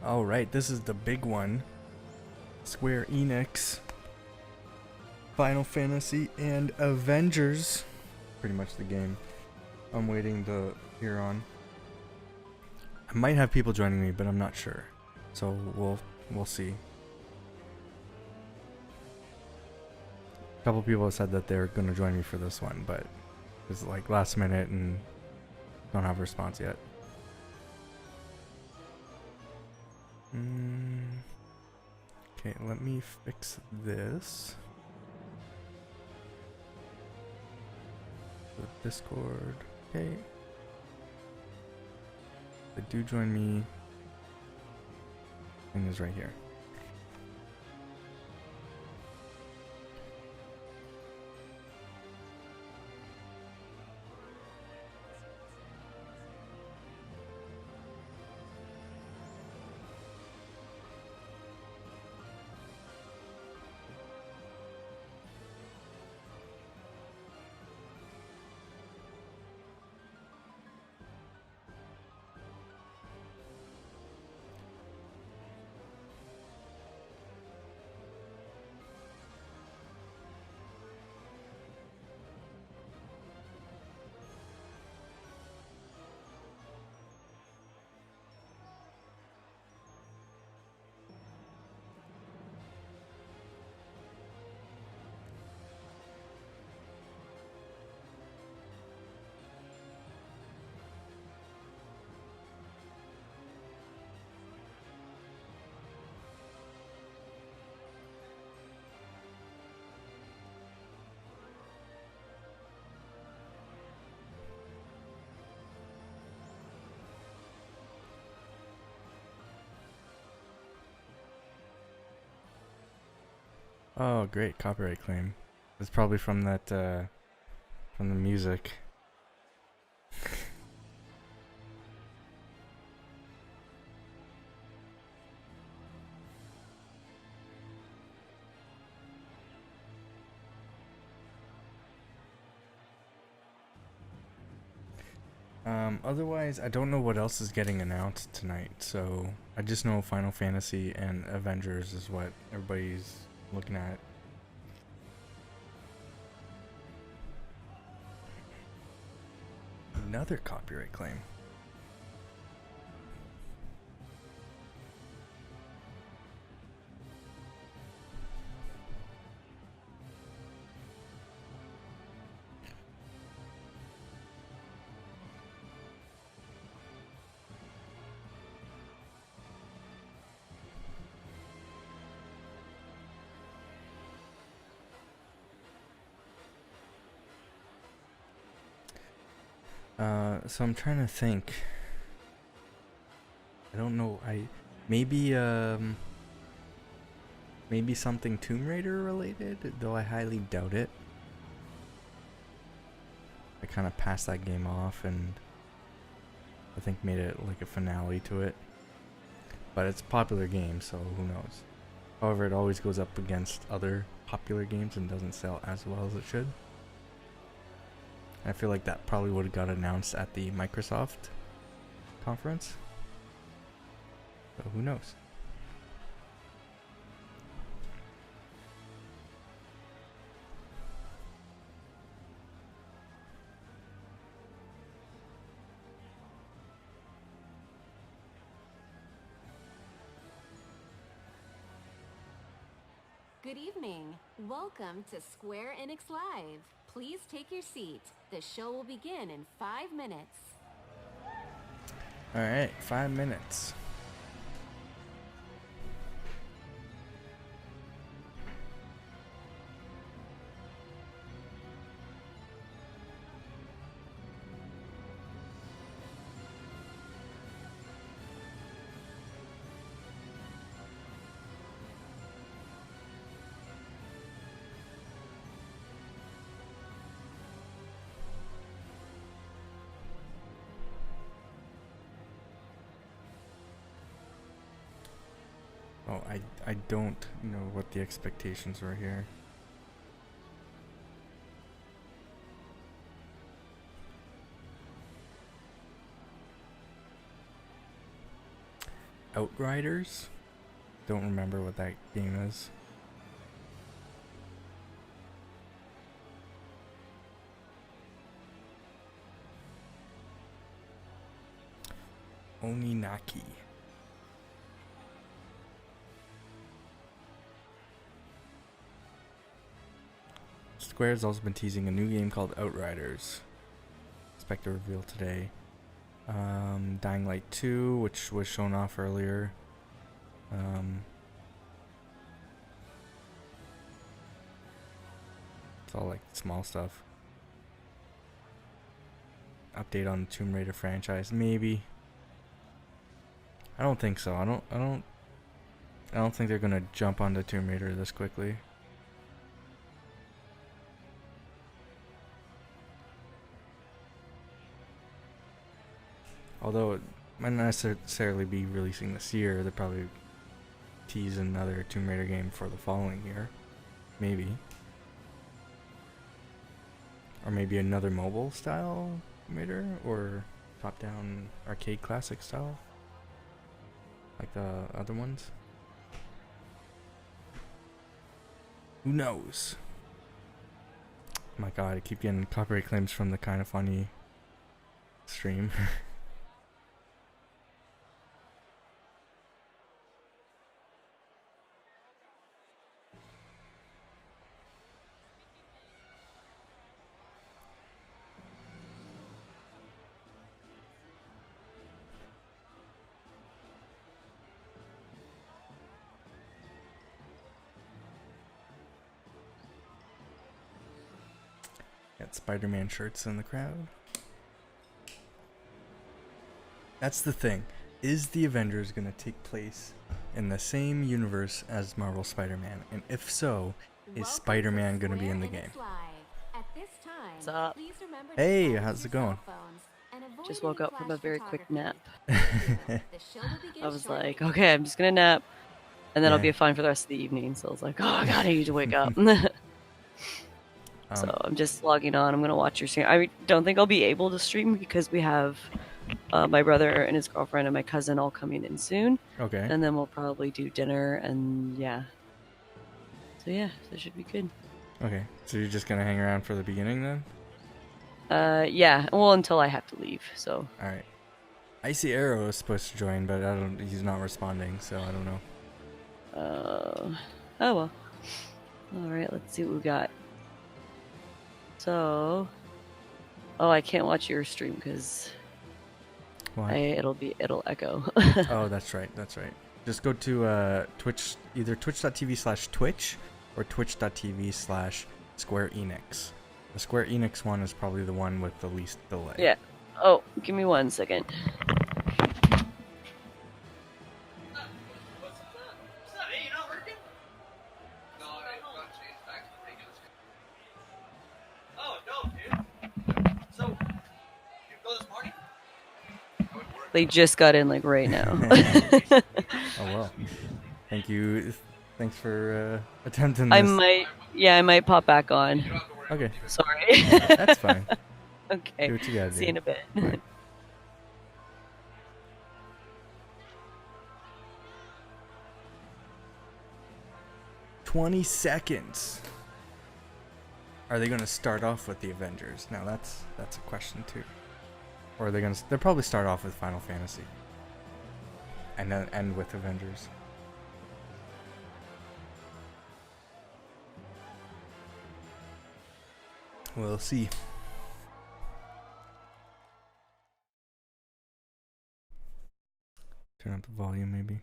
Alright, this is the big one. Square Enix, Final Fantasy, and Avengers. Pretty much the game I'm waiting to hear on. I might have people joining me, but I'm not sure. So we'll see. A couple people have said that they're gonna join me for this one, but it's like last minute and don't have a response yet. Okay, let me fix this. The Discord. Okay. They do join me. Thing is right here. Oh, great copyright claim. It's probably from that from the music. Otherwise, I don't know what else is getting announced tonight, so I just know Final Fantasy and Avengers is what everybody's looking at. Another copyright claim. So I'm trying to think. I don't know. Maybe maybe something Tomb Raider related, though I highly doubt it. I kind of passed that game off and I think made it like a finale to it. But it's a popular game, so who knows. However, it always goes up against other popular games and doesn't sell as well as it should. I feel like that probably would have got announced at the Microsoft conference. So who knows? Good evening. Welcome to Square Enix Live. Please take your seat. The show will begin in 5 minutes. Alright, 5 minutes. Oh, I don't know what the expectations were here. Outriders. Don't remember what that game is. Oninaki. Square's also been teasing a new game called Outriders. Expect a reveal today. Dying Light 2, which was shown off earlier. It's all like small stuff. Update on the Tomb Raider franchise, maybe. I don't think so. I don't think they're gonna jump onto Tomb Raider this quickly. Although it might not necessarily be releasing this year, they'll probably tease another Tomb Raider game for the following year. Maybe. Or maybe another mobile style Tomb Raider, or top-down arcade classic style, like the other ones. Who knows? Oh my god, I keep getting copyright claims from the Kinda Funny stream. Got Spider-Man shirts in the crowd. That's the thing. Is the Avengers gonna take place in the same universe as Marvel Spider-Man? And if so, is Spider-Man gonna be in the game? What's up? Hey, how's it going? Just woke up from a very quick nap. I was like, okay, I'm just gonna nap, and then I'll be fine for the rest of the evening. So I was like, oh god, I need to wake up. So I'm just logging on. I'm gonna watch your stream. I don't think I'll be able to stream because we have my brother and his girlfriend and my cousin all coming in soon. Okay. And then we'll probably do dinner and So that should be good. Okay. So you're just gonna hang around for the beginning then? Yeah. Well, until I have to leave. So. All right. Icy Arrow is supposed to join, but he's not responding, so I don't know. Oh well. All right. Let's see what we got. So, I can't watch your stream because it'll echo. Oh, that's right. Just go to Twitch, either twitch.tv/twitch or twitch.tv/Square Enix. The Square Enix one is probably the one with the least delay. Yeah. Oh, give me 1 second. They just got in like right now. Oh well. Thank you. Thanks for attempting this. I might pop back on. Okay. Sorry. That's fine. Okay. Do what you gotta See you in a bit. Bye. 20 seconds. Are they gonna start off with the Avengers? Now that's a question too. Or are they'll probably start off with Final Fantasy. And then end with Avengers. We'll see. Turn up the volume maybe.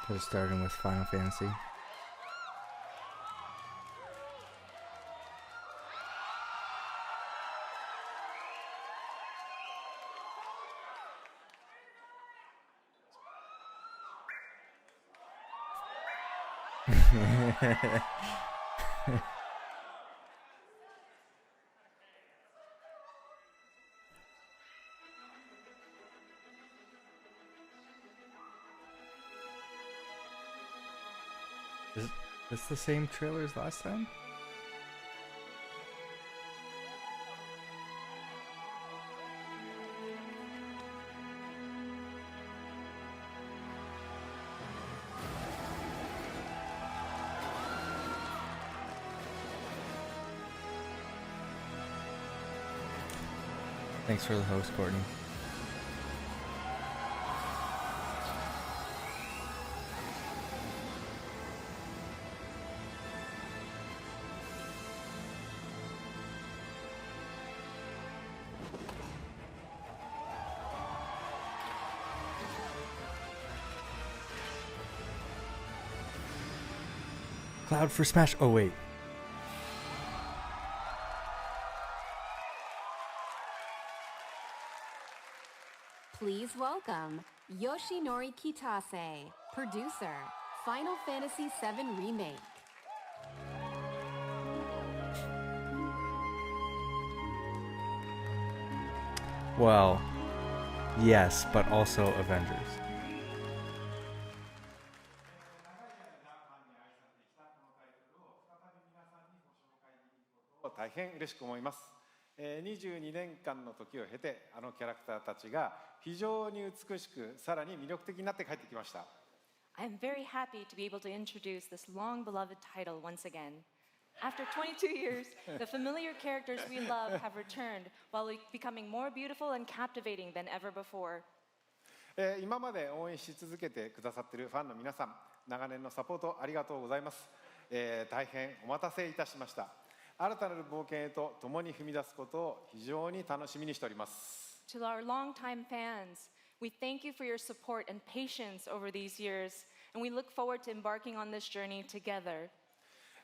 We're starting with Final Fantasy. Is this the same trailer as last time? Thanks for the host, Courtney. Cloud for Smash. Oh, wait. Please welcome Yoshinori Kitase, producer, Final Fantasy VII Remake. Well, yes, but also Avengers. 大変嬉しく思います。22年間の時を経て、あのキャラクターたちが非常に美しく、さらに魅力的になって帰ってきました。I am very happy to be able to introduce this long-beloved title once again. After 22 years, the familiar characters we love have returned while becoming more beautiful and captivating than ever before. 今まで応援し続けてくださっているファンの皆さん、長年のサポートありがとうございます。大変お待たせいたしました。新たなる冒険へと共に踏み出すことを非常に楽しみにしております。To our longtime fans, we thank you for your support and patience over these years, and we look forward to embarking on this journey together.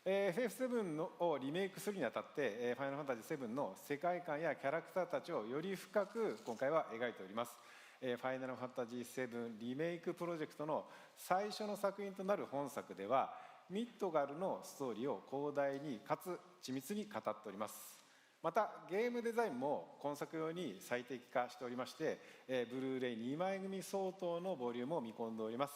FF7 をリメイクするにあたって、ファイナルファンタジー7の世界観やキャラクターたちをより深く今回は描いております。ファイナルファンタジー7リメイクプロジェクトの最初の作品となる本作では、ミッドガルのストーリーを広大にかつ緻密に語っております。またゲームデザインも今作用に最適化しておりまして、ブルーレイ2枚組相当のボリュームを見込んでおります。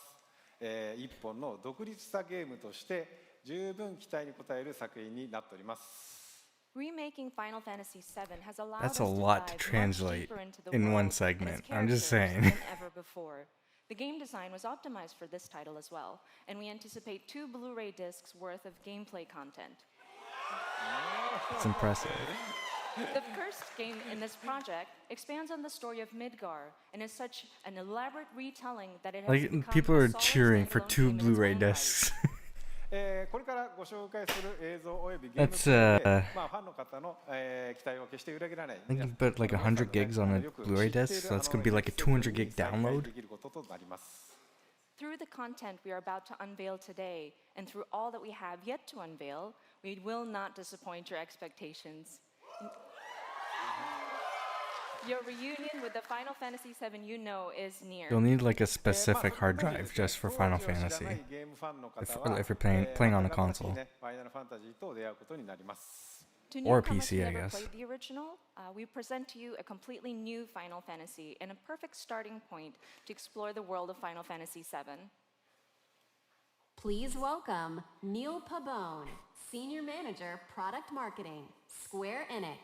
一本の独立したゲームとして十分期待に応える作品になっております。Remaking Final Fantasy VII has allowed That's us a to lot to dive much translate deeper into the in one world and its segment. I'm just characters saying. than ever before. The game design was optimized for this title as well, and we anticipate 2 Blu-ray discs worth of gameplay content. It's impressive. The first game in this project expands on the story of Midgar and is such an elaborate retelling that it has Like, become people a are solid cheering for standalone 2 game in its Blu-ray own right. discs. これからご紹介する映像およびゲーム That's プレイで、ファンの方の、期待を決して裏切らない。 I think you put like 100 gigs on a Blu-ray disc, so that's gonna be like a 200 gig download. できることとなります。 Through the content we are about to unveil today, and through all that we have yet to unveil, we will not disappoint your expectations. Your reunion with the Final Fantasy VII you know is near. You'll need like a specific hard drive just for Final Fantasy. If you're playing on a console. To Or newcomers PC, who I never guess. played the original, we present to you a completely new Final Fantasy and a perfect starting point to explore the world of Final Fantasy VII. Please welcome Neil Pabone, Senior Manager, Product Marketing, Square Enix.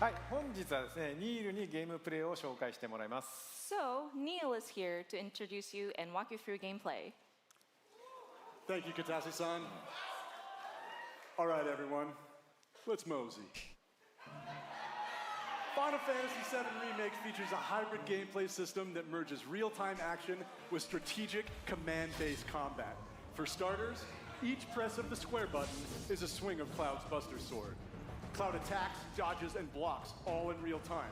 はい、本日はですね、ニールにゲームプレイを紹介してもらいます。 So, Neil is here to introduce you and walk you through gameplay. Thank you, Katase-san. All right, everyone, let's mosey. Final Fantasy VII Remake features a hybrid gameplay system that merges real-time action with strategic command-based combat. For starters, each press of the square button is a swing of Cloud's Buster Sword. Cloud attacks, dodges, and blocks all in real time.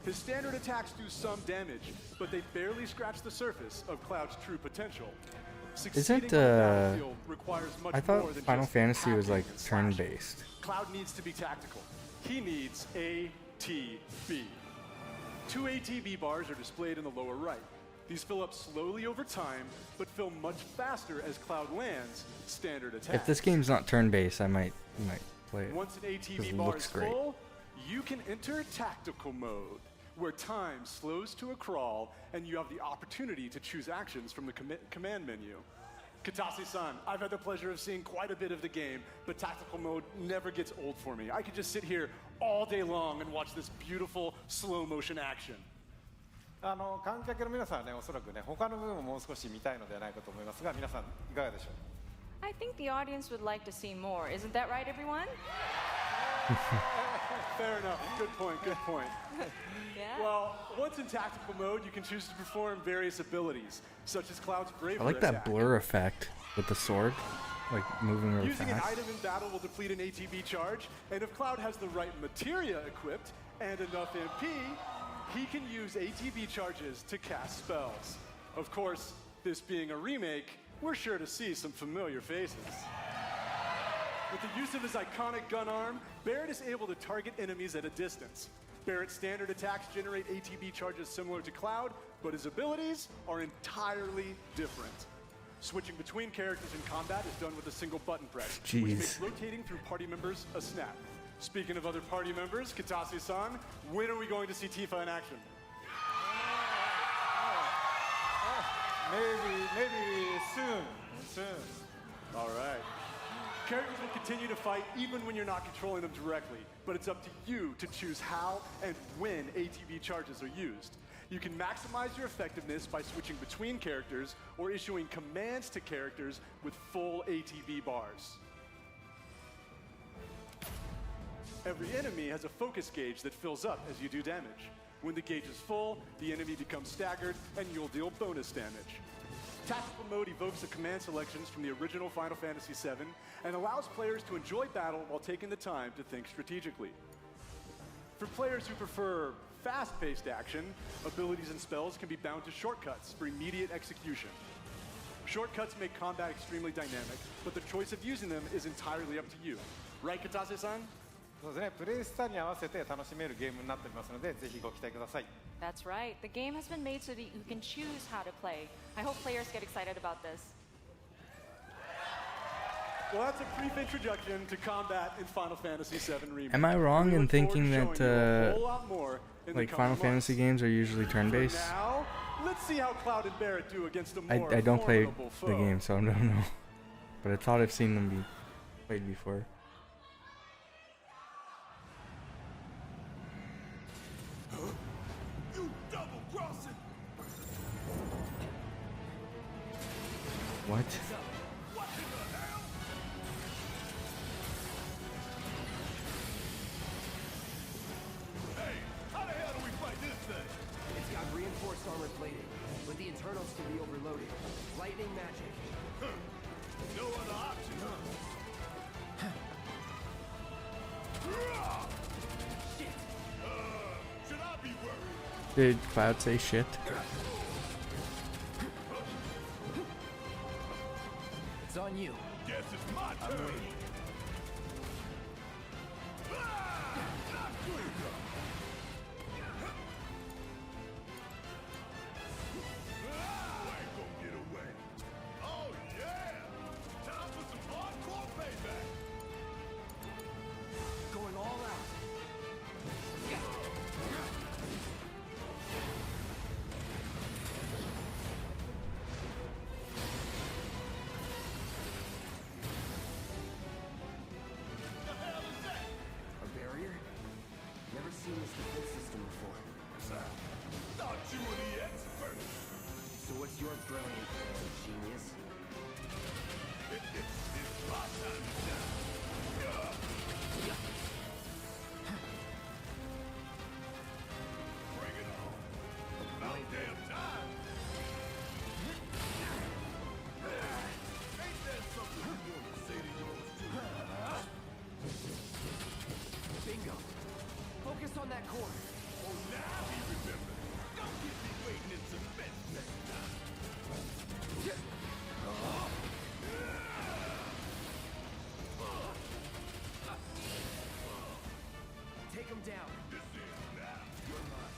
His standard attacks do some damage, but they barely scratch the surface of Cloud's true potential. Succeeding on the battlefield requires much I thought more than Final just Fantasy was hacking like and slashing. turn-based. Cloud needs to be tactical. He needs ATB. 2 ATB bars are displayed in the lower right. These fill up slowly over time, but fill much faster as Cloud lands standard attacks. If this game's not turn-based, I might play it. Once an 'Cause ATB it bar looks is great. full, you can enter tactical mode. where time slows to a crawl and you have the opportunity to choose actions from the command menu. Katase-san, I've had the pleasure of seeing quite a bit of the game, but tactical mode never gets old for me. I could just sit here all day long and watch this beautiful slow motion action. 観客の皆さんはね、おそらくね、他の部分ももう少し見たいのではないかと思いますが、皆さんいかがでしょう。I think the audience would like to see more. Isn't that right, everyone? Fair enough. Good point. Good point. Yeah. Well, once in tactical mode, you can choose to perform various abilities, such as Cloud's bravery I like that attack. blur effect with the sword, like moving really Using fast. an item in battle will deplete an ATB charge, and if Cloud has the right materia equipped and enough MP, he can use ATB charges to cast spells. Of course, this being a remake, we're sure to see some familiar faces. With the use of his iconic gun arm, Barrett is able to target enemies at a distance. Barrett's standard attacks generate ATB charges similar to Cloud, but his abilities are entirely different. Switching between characters in combat is done with a single button press, which makes rotating through party members a snap. Speaking of other party members, Katase-san, when are we going to see Tifa in action? Maybe soon. All right. Characters will continue to fight even when you're not controlling them directly, but it's up to you to choose how and when ATB charges are used. You can maximize your effectiveness by switching between characters or issuing commands to characters with full ATB bars. Every enemy has a focus gauge that fills up as you do damage. When the gauge is full, the enemy becomes staggered and you'll deal bonus damage. Tactical mode evokes the command selections from the original Final Fantasy VII and allows players to enjoy battle while taking the time to think strategically. For players who prefer fast-paced action, abilities and spells can be bound to shortcuts for immediate execution. Shortcuts make combat extremely dynamic, but the choice of using them is entirely up to you. Right, Katase-san? そうですね、プレイスタイルに合わせて楽しめるゲームになっておりますので、ぜひご期待ください。 That's right. The game has been made so that you can choose how to play. I hope players get excited about this. Well, that's a brief introduction to combat in Final Fantasy VII Remake. Am I wrong We in look forward thinking to that showing you a whole lot more in the like coming Final months. Fantasy games are usually turn-based? For now, let's see how Cloud and Barrett do against a I more don't play formidable foe. the game, so I don't know. But I thought I've seen them be played before. You double-crossing! What? What in the hell? Hey, how the hell do we fight this thing? It's got reinforced armor plating, but the internals can be overloaded. Lightning magic. No other option, huh? Shit! Should I be worried? Did Cloud say shit? It's on you. Guess it's my turn. I'm waiting. I ain't gonna get away. Oh yeah! Time for some hardcore payback. Going all out. The hell is that? A barrier? Never seen this defense system before. Thought you were the expert. So what's your brilliant plan, genius? It's my time to shine. Bring it on. About damn time. Ain't that something you want to say to yours too? Bingo. Focus on that corner. Oh, now he remembers. Don't keep me waiting in suspense next time. Take him down. This is now. You're mine.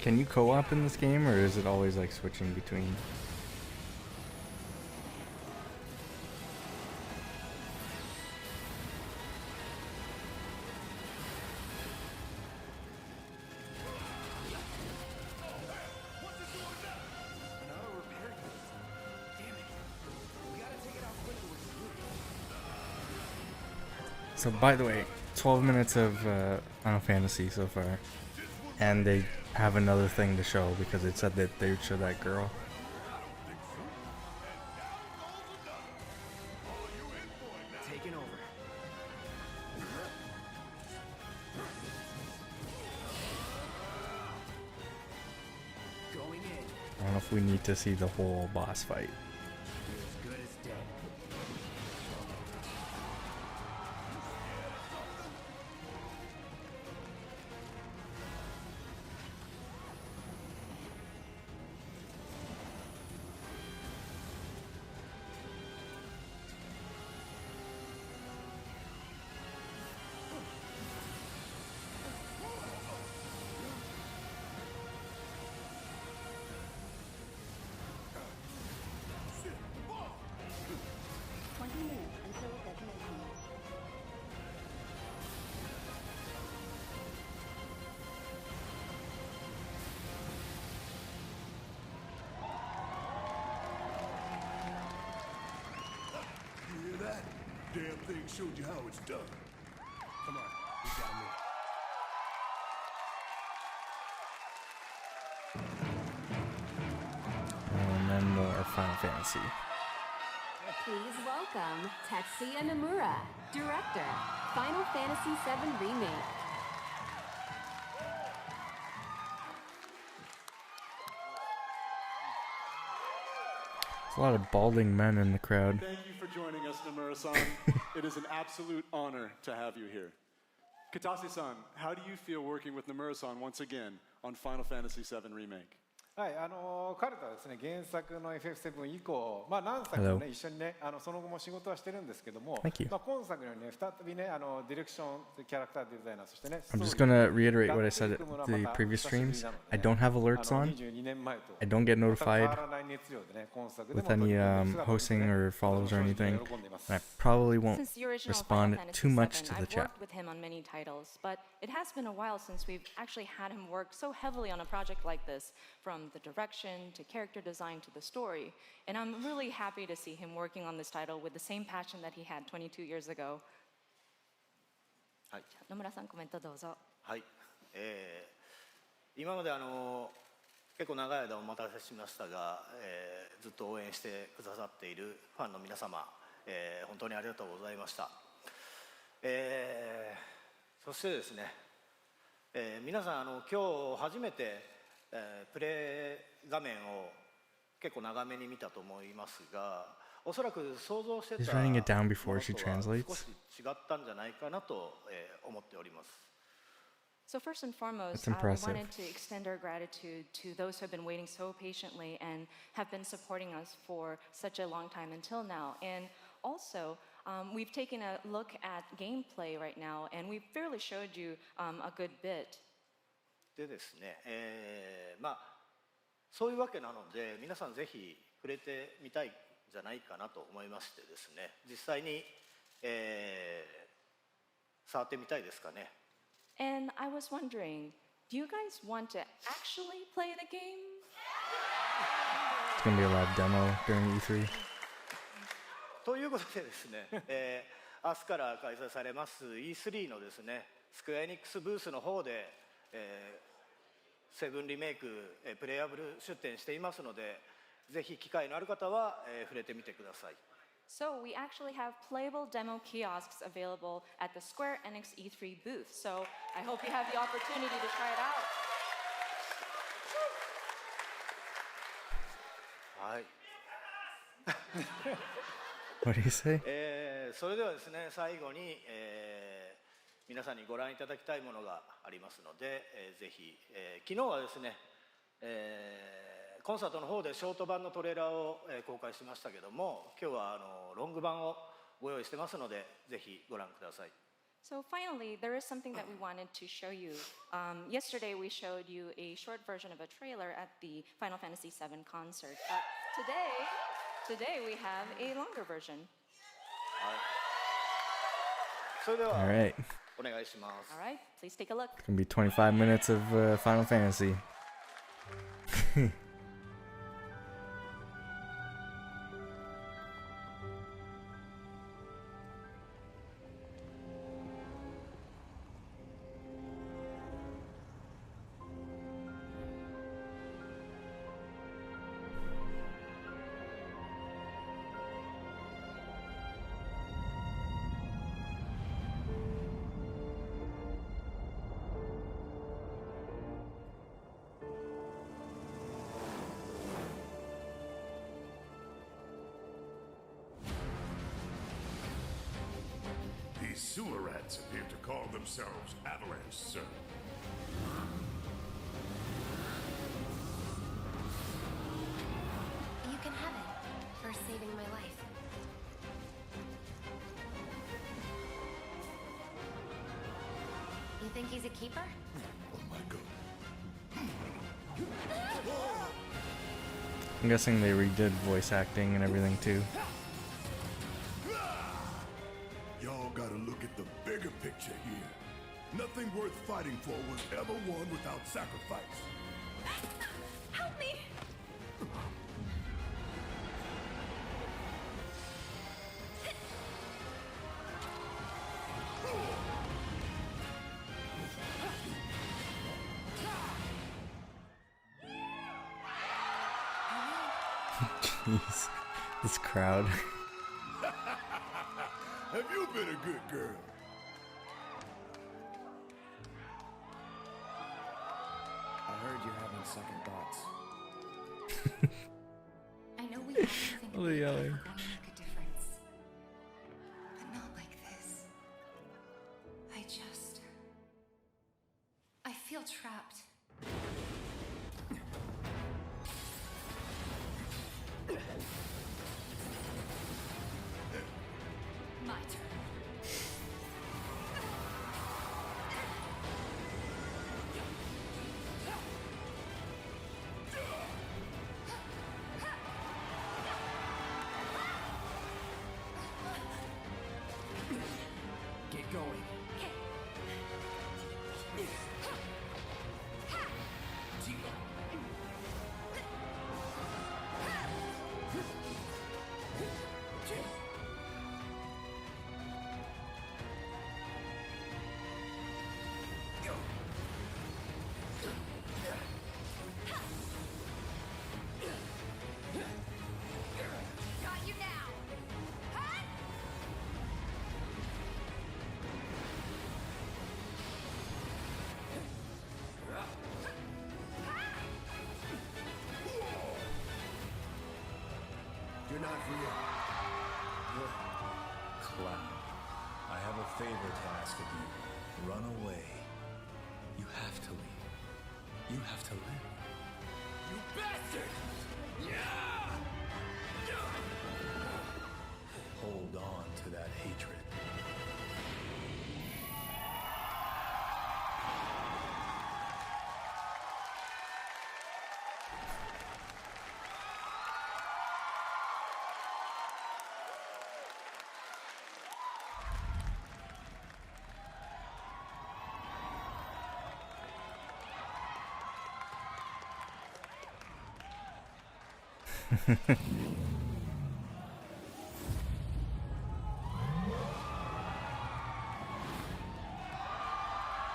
Can you co-op in this game, or is it always like switching between? So by the way, 12 minutes of Final Fantasy so far, and they have another thing to show because it said that they would show that girl. Taking over. Going in. I don't know if we need to see the whole boss fight. You're as good as dead. You hear that? Damn thing showed you how it's done. Come on, we gotta move. And then more Final Fantasy. Please welcome Tetsuya Nomura, director, Final Fantasy VII Remake. There's a lot of balding men in the crowd. Thank you for joining us, Nomura-san. It is an absolute honor to have you here. Katase-san, how do you feel working with Nomura-san once again on Final Fantasy VII Remake? はい、彼とはですね、原作の FF7 以降、何作もね、一緒にね、その後も仕事はしてるんですけども、Thank you. 今作にね、再びね、ディレクション、キャラクターデザイナー、そしてね、 I'm just gonna reiterate what I said at the previous streams. I don't have alerts on. 22年前と I don't get 変わ notified らない熱量でね、今作でも with any 取り組んでる姿を hosting ね or follows or 正直 anything. 喜んでいます I probably won't Since the original respond Final too Fantasy much VII, to the I've chat. worked with him on many titles, but it has been a while since we've actually had him work so heavily on a project like this, from the direction to character design to the story. And I'm really happy to see him working on this title with the same passion that he had 22 years ago. はい、野村さん、コメントどうぞ。はい、今まで結構長い間お待たせしましたが、ずっと応援してくださっているファンの皆様、本当にありがとうございました。そしてですね、皆さん今日初めて、プレイ画面を結構長めに見たと思いますが、おそらく想像してた He's writing it down もの before she とは translates. 少し違ったんじゃないかなと、思っております。So first and foremost, That's we impressive. wanted to extend our gratitude to those who have been waiting so patiently and have been supporting us for such a long time until now. And also, we've taken a look at gameplay right now, and we've fairly showed you a good bit. でですね、そういうわけなので皆さんぜひ触れてみたいんじゃないかなと思いましてですね、実際に、触ってみたいですかね。And I was wondering, do you guys want to actually play the game? It's gonna be a live demo during E3. ということでですね、明日から開催されます E3 のですね、スクエアエニックスブースの方で、セブンリメイク、プレイアブル出展していますので、ぜひ機会のある方は、触れてみてください。So we actually have playable demo kiosks available at the Square Enix E3 booth. So I hope you have the opportunity to try it out. はい。What do you say? それではですね、最後に、皆さんにご覧いただきたいものがありますので、ぜひ、昨日はですね、コンサートの方でショート版のトレーラーを、公開しましたけども、今日はロング版をご用意してますので、ぜひご覧ください。So finally, there is something that we wanted to show you. Yesterday, we showed you a short version of a trailer at the Final Fantasy VII concert. But today we have a longer version. それでは All right. お願いします。 All right, please take a look. It's gonna be 25 minutes of Final Fantasy. These sewer rats appear to call themselves Avalanche, sir. You can have it for saving my life. You think he's a keeper? Oh my god. I'm guessing they redid voice acting and everything too. Y'all gotta look at the bigger picture here. Nothing worth fighting for was ever won without sacrifice. Help me! Jeez, this crowd. Have you been a good girl? I heard you're having second thoughts. I know we have to think Oh, the about yelling. how we're going to make a difference. But not like this. I feel trapped. My turn. Get going. Got you now. Huh? You're not real. You're Cloud, I have a favor to ask of you. Run away. You have to leave. You have to live. you bastard! Hold on to that hatred.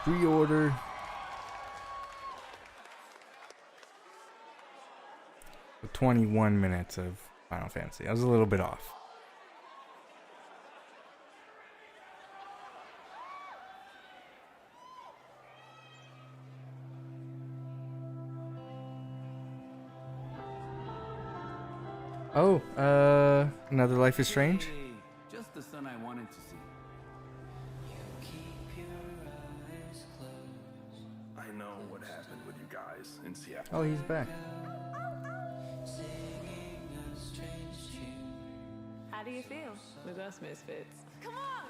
Pre-order. So 21 minutes of Final Fantasy. I was a little bit off. Oh, another Life is Strange? Hey, just the son I wanted to see. I know what happened with you guys in Seattle. Oh, he's back. How do you feel? With us misfits. Come on!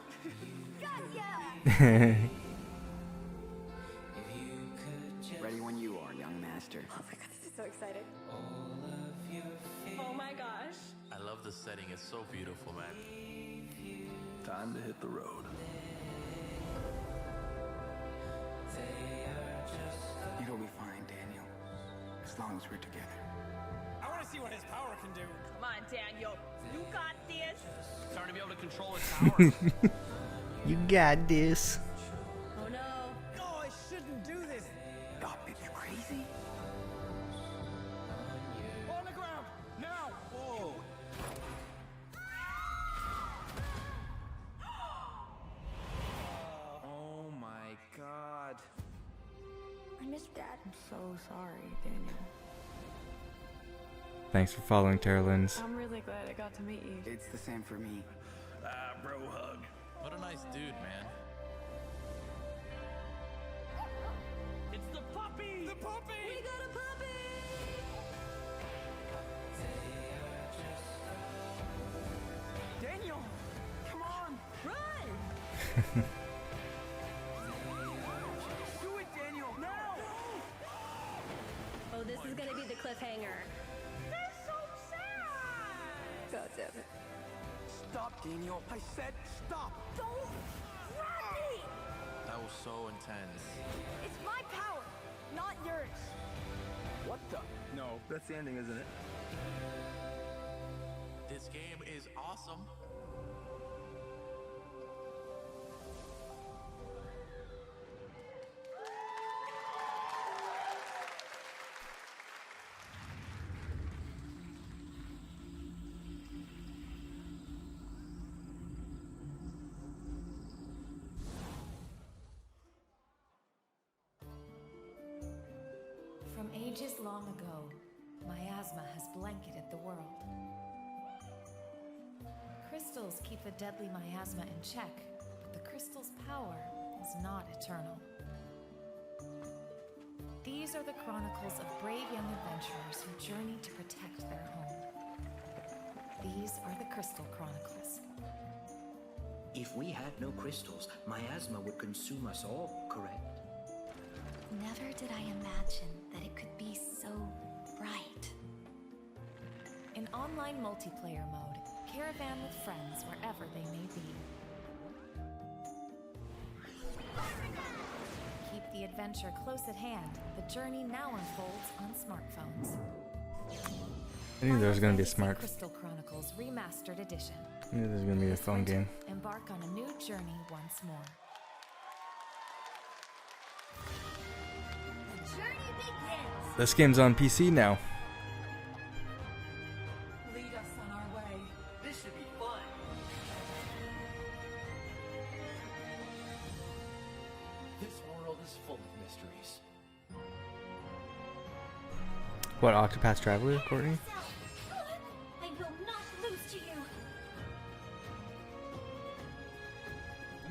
Ready when you are, young master. Oh my god, this is so exciting. Oh my gosh. I love the setting. It's so beautiful, man. Time to hit the road. You'll be fine, Daniel. As long as we're together. I want to see what his power can do. Come on, Daniel. You got this. Starting to be able to control his power. You got this. Oh no. Oh, I shouldn't do this. Stop it, you crazy? On the ground, now. Whoa. Oh my god. I miss Dad. I'm so sorry, Daniel. Thanks for following, Terralins. I'm really glad I got to meet you. It's the same for me. Bro hug. What a nice dude, man. It's the puppy. The puppy. We got a puppy! Daniel, come on. Run! Do it, Daniel. Now. Oh, this is gonna be the cliffhanger. They're so sad! God damn it. Stop, Daniel. I said stop. Don't grab me! That was so intense. It's my power, not yours. What the? No, that's the ending, isn't it? This game is awesome. From ages long ago, miasma has blanketed the world. Crystals keep the deadly miasma in check, but the crystal's power is not eternal. These are the chronicles of brave young adventurers who journey to protect their home. These are the Crystal Chronicles. If we had no crystals, miasma would consume us all, correct? Never did I imagine that it could be so bright. In online multiplayer mode, caravan with friends wherever they may be. Keep the adventure close at hand. The journey now unfolds on smartphones. I knew there was gonna be a smart. Crystal Chronicles Remastered Edition. I knew there was gonna be a phone game. Embark on a new journey once more. Journey begins! This game's on PC now. Lead us on our way. This should be fun. This world is full of mysteries. What, Octopath Traveler, Courtney? I will not lose to you.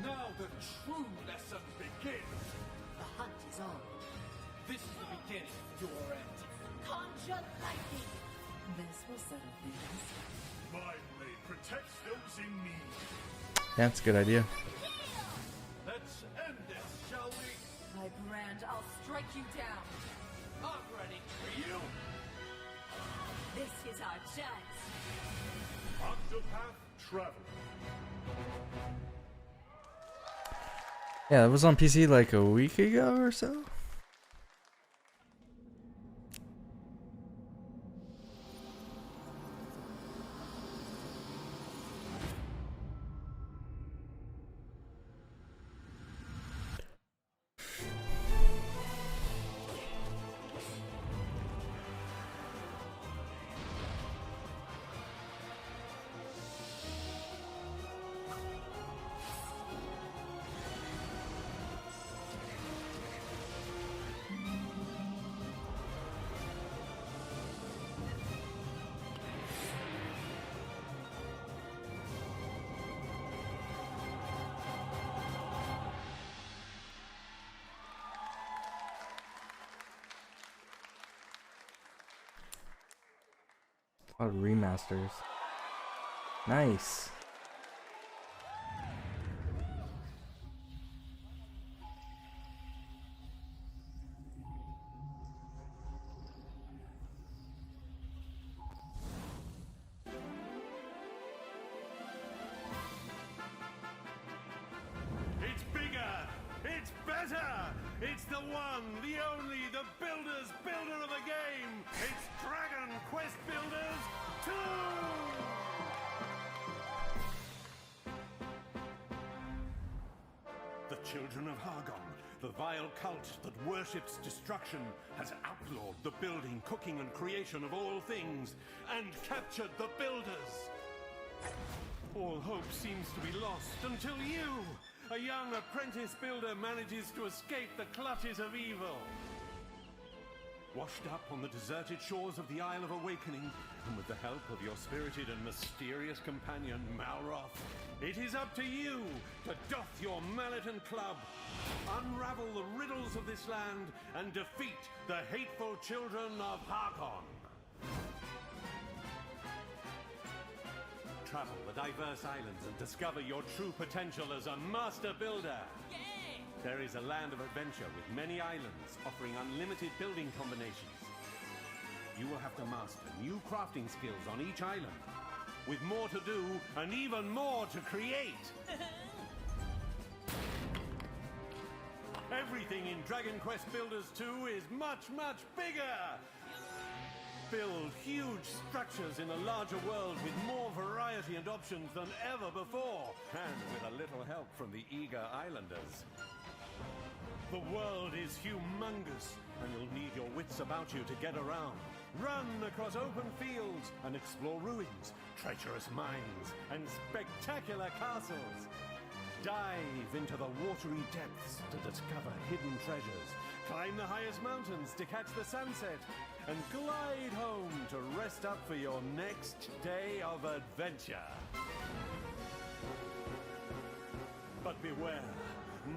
Now the true lesson begins. The hunt is on. This is the beginning of your end. Conjure lightning. This will settle things. My blade protects those in need. That's a good idea. Let's end this, shall we? My brand, I'll strike you down. I'm ready. For you, This is our chance. Octopath Traveler. Yeah, it was on PC like a week ago or so. A lot of remasters. Nice. one, the only, the builder of the game. It's Dragon Quest Builders 2! The children of Hargon, the vile cult that worships destruction, has outlawed the building, cooking, and creation of all things, and captured the builders. All hope seems to be lost until you, a young apprentice builder, manages to escape the clutches of evil. Washed up on the deserted shores of the Isle of Awakening, and with the help of your spirited and mysterious companion, Malroth, it is up to you to doff your mallet and club, unravel the riddles of this land, and defeat the hateful children of Harkon. Travel the diverse islands and discover your true potential as a master builder. There is a land of adventure with many islands offering unlimited building combinations. You will have to master new crafting skills on each island, with more to do and even more to create. Everything in Dragon Quest Builders 2 is much, much bigger! Build huge structures in a larger world with more variety and options than ever before, and with a little help from the eager islanders. The world is humongous, and you'll need your wits about you to get around. Run across open fields and explore ruins, treacherous mines, and spectacular castles. Dive into the watery depths to discover hidden treasures. Climb the highest mountains to catch the sunset, and glide home to rest up for your next day of adventure. But beware.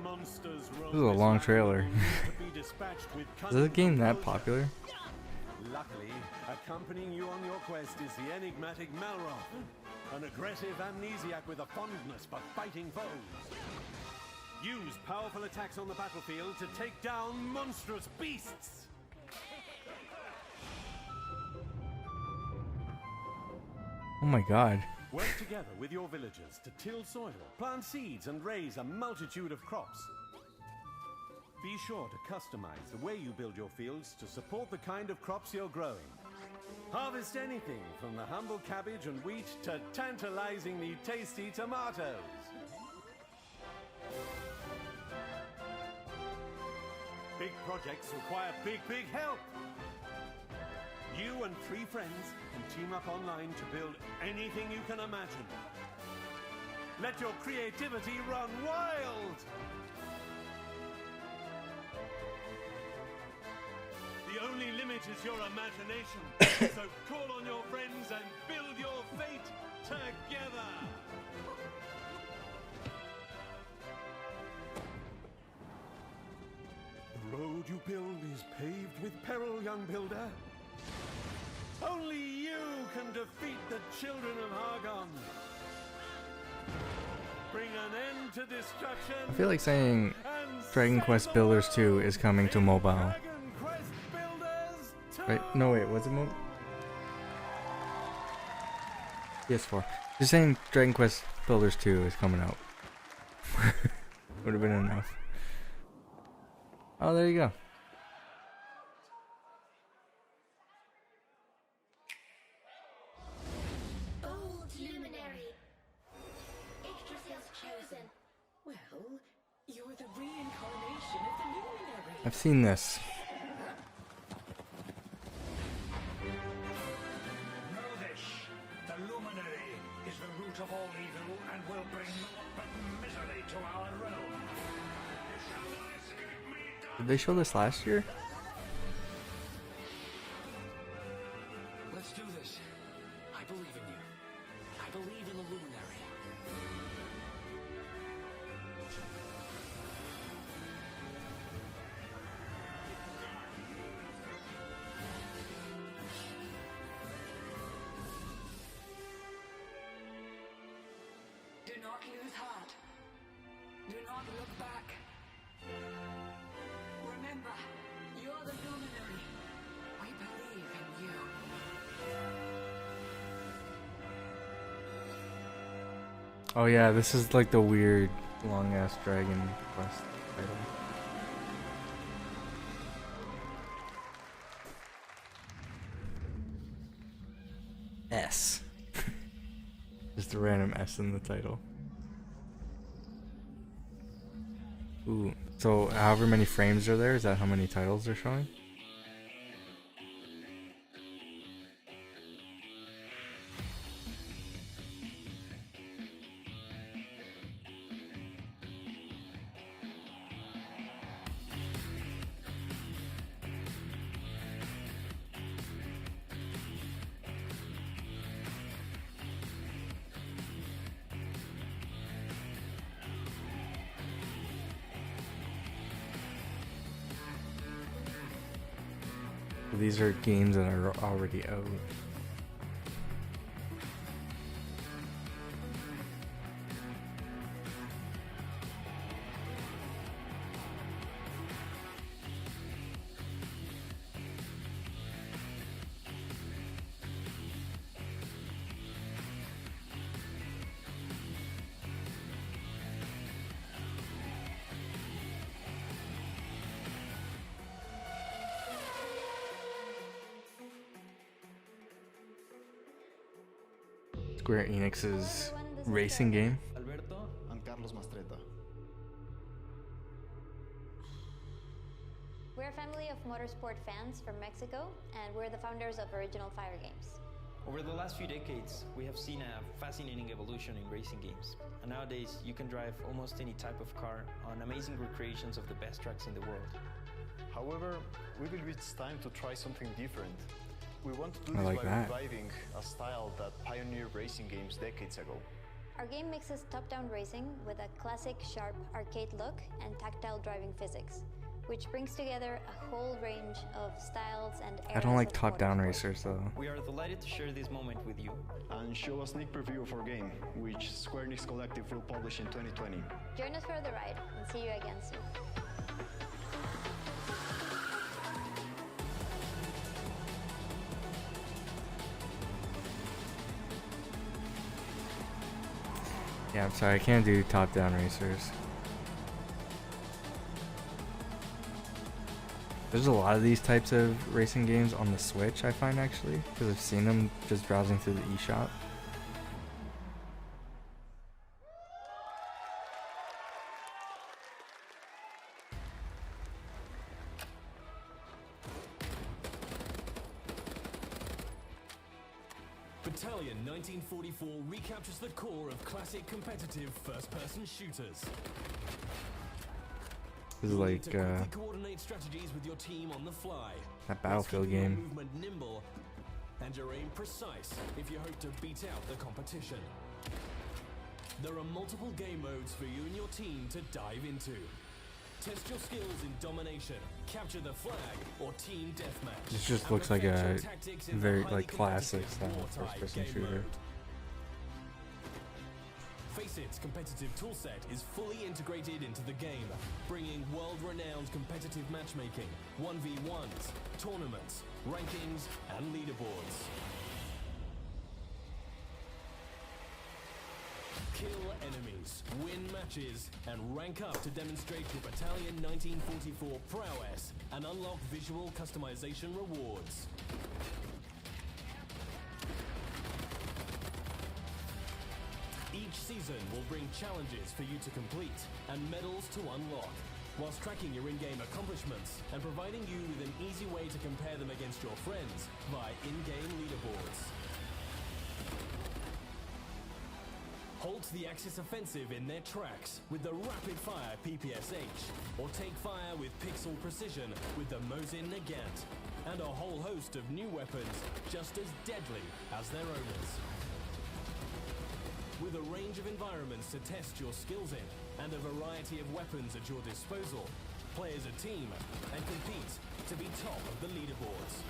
Monsters roam. This is a long trailer. Is this game that popular? Luckily, accompanying you on your quest is the enigmatic Malroth, an aggressive amnesiac with a fondness for fighting foes. Use powerful attacks on the battlefield to take down monstrous beasts. Oh my god. Work together with your villagers to till soil, plant seeds, and raise a multitude of crops. Be sure to customize the way you build your fields to support the kind of crops you're growing. Harvest anything from the humble cabbage and wheat to tantalizingly tasty tomatoes. Big projects require big help. You and 3 friends can team up online to build anything you can imagine. Let your creativity run wild! The only limit is your imagination, so call on your friends and build your fate together! The road you build is paved with peril, young builder. Only you can defeat the children of Hargon. Bring an end to destruction. I feel like saying Dragon Quest Builders 2 is coming to mobile. Wait, no wait, was it mobile? PS4. Just saying Dragon Quest Builders 2 is coming out. Would have been enough. Oh, there you go. Well, you're the reincarnation of the luminary. I've seen this. Know this. The luminary is the root of all evil and will bring naught but misery to our realm. You shall not escape me. Did they show this last year? Let's do this. I believe in you. I believe in the luminary. Do not lose heart. Do not look back. Remember, you're the luminary. We believe in you. Oh yeah, this is like the weird long ass Dragon Quest title. S. Just a random S in the title. Ooh, so however many frames are there, is that how many titles they're showing? These are games that are already out. Square Enix's racing game. Alberto and Carlos Mastreta. We're a family of motorsport fans from Mexico, and we're the founders of Original Fire Games. Over the last few decades, we have seen a fascinating evolution in racing games. And nowadays, you can drive almost any type of car on amazing recreations of the best tracks in the world. However, we believe it's time to try something different. We want to do I this like by that. reviving a style that pioneered racing games decades ago. Our game mixes top-down racing with a classic, sharp arcade look and tactile driving physics, which brings together a whole range of styles and I don't eras like of top-down motorsport. racers though. We are delighted to share this moment with you. And show a sneak preview of our game, which Square Enix Collective will publish in 2020. Join us for the ride and see you again soon. Yeah, I'm sorry, I can't do top-down racers. There's a lot of these types of racing games on the Switch, I find, actually, because I've seen them just browsing through the eShop. Battalion 1944 recaptures the core of classic competitive first-person shooters. This is You'll need like to quickly coordinate strategies with your team on the fly. that Let's Battlefield keep your game. movement nimble and your aim precise if you hope to beat out the competition. There are multiple game modes for you and your team to dive into. Test your skills in domination, capture the flag, or team deathmatch. This just And looks like perfect a your tactics in the very highly like classic competitive style wartime first-person game shooter. mode. Faceit competitive toolset is fully integrated into the game, bringing world-renowned competitive matchmaking, 1v1s, tournaments, rankings, and leaderboards. Kill enemies, win matches, and rank up to demonstrate your Battalion 1944 prowess and unlock visual customization rewards. Each season will bring challenges for you to complete and medals to unlock, whilst tracking your in-game accomplishments and providing you with an easy way to compare them against your friends via in-game leaderboards. Halt the Axis offensive in their tracks with the rapid-fire PPSH, or take fire with pixel precision with the Mosin Nagant, and a whole host of new weapons just as deadly as their owners. With a range of environments to test your skills in, and a variety of weapons at your disposal, play as a team and compete to be top of the leaderboards.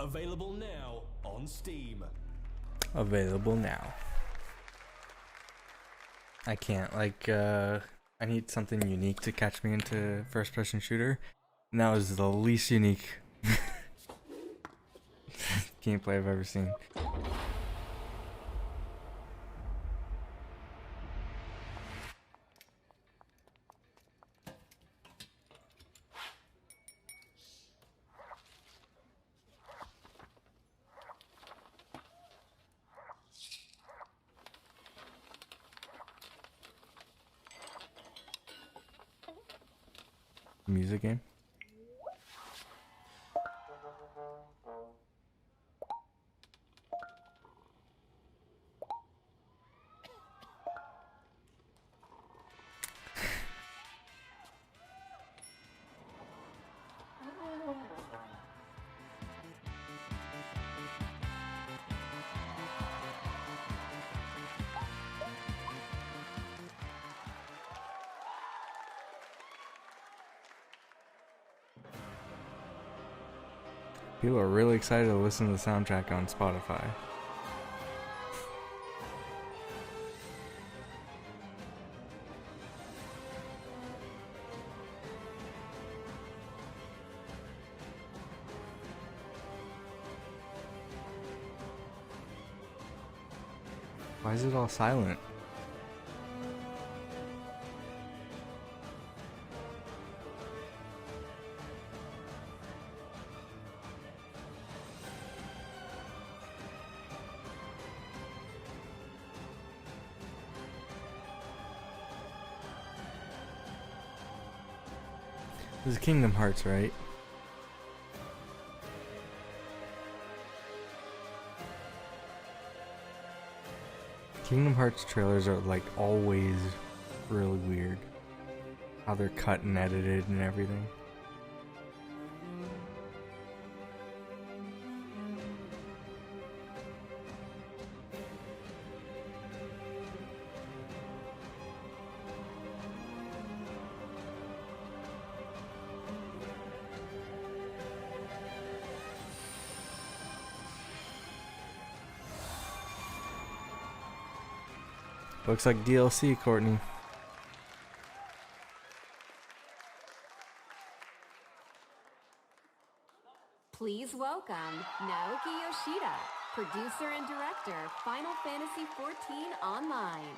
Available now on Steam. Available now. I can't, like, I need something unique to catch me into first-person shooter, and that was the least unique gameplay I've ever seen. Music game. People are really excited to listen to the soundtrack on Spotify. Why is it all silent? This is Kingdom Hearts, right? Kingdom Hearts trailers are like always really weird. How they're cut and edited and everything. Looks like DLC, Courtney. Please welcome Naoki Yoshida, producer and director, Final Fantasy XIV Online.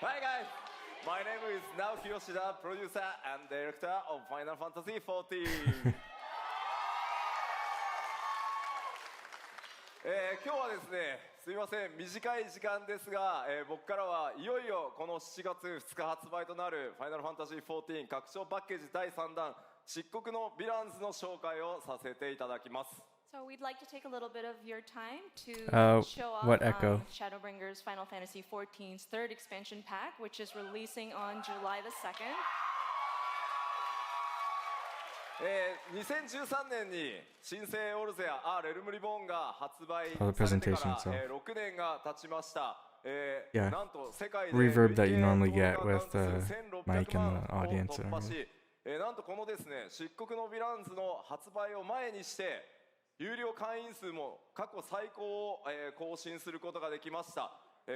Hi guys, my name is Naoki Yoshida, producer and director of Final Fantasy XIV. 今日はですね、すみません、短い時間ですが、僕からはいよいよこの7月2日発売となるファイナルファンタジーXIV拡張パッケージ第3弾漆黒のヴィランズの紹介をさせていただきます。So we'd like to take a little bit of your time to show off what echo? Shadowbringers Final Fantasy XIV's third expansion pack, which is releasing on July the 2nd. 2013年に新生オルゼアレルムリボーンが発売されてから6年が経ちました。Yeah, なんと世界で reverb that you normally get with the mic and the audience. なんとこのですね、漆黒のヴィランズの発売を前にして有料会員数も過去最高を更新することができました。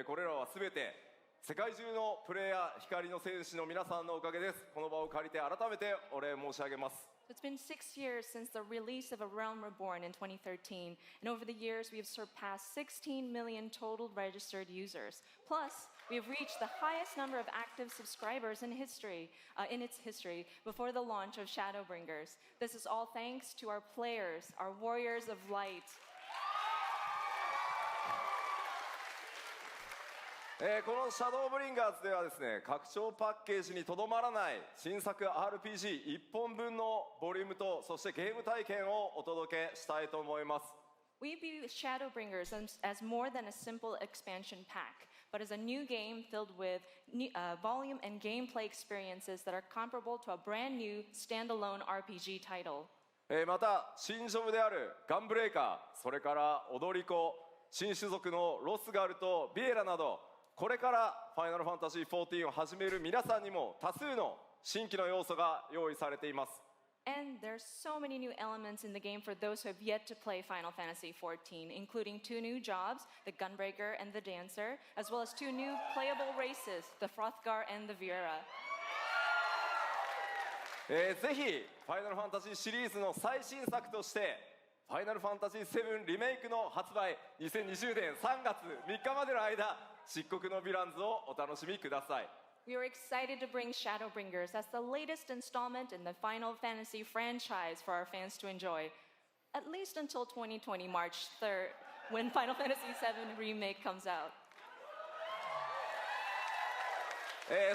これらはすべて世界中のプレイヤー光の戦士の皆さんのおかげです。この場を借りて改めてお礼申し上げます。It's been 6 years since the release of A Realm Reborn in 2013, and over the years we have surpassed 16 million total registered users. Plus, we have reached the highest number of active subscribers in history, in its history, before the launch of Shadowbringers. This is all thanks to our players, our warriors of light. このシャドーブリンガーズではですね、拡張パッケージにとどまらない新作 RPG1 本分のボリュームとそしてゲーム体験をお届けしたいと思います。We view Shadowbringers as more than a simple expansion pack, but as a new game filled with volume and gameplay experiences that are comparable to a brand new standalone RPG title. また新ジョブであるガンブレーカー、それから踊り子、新種族のロスガルとビエラなど、これからファイナルファンタジーXIVを始める皆さんにも多数の新規の要素が用意されています。And there's so many new elements in the game for those who have yet to play Final Fantasy XIV, including 2 new jobs, the Gunbreaker and the Dancer, as well as 2 new playable races, the Frothgar and the Viera. ぜひファイナルファンタジーシリーズの最新作としてファイナルファンタジー7リメイクの発売2020年3月3日までの間漆黒のヴィランズをお楽しみください。We are excited to bring Shadowbringers as the latest installment in the Final Fantasy franchise for our fans to enjoy, at least until 2020 March 3rd, when Final Fantasy VII Remake comes out.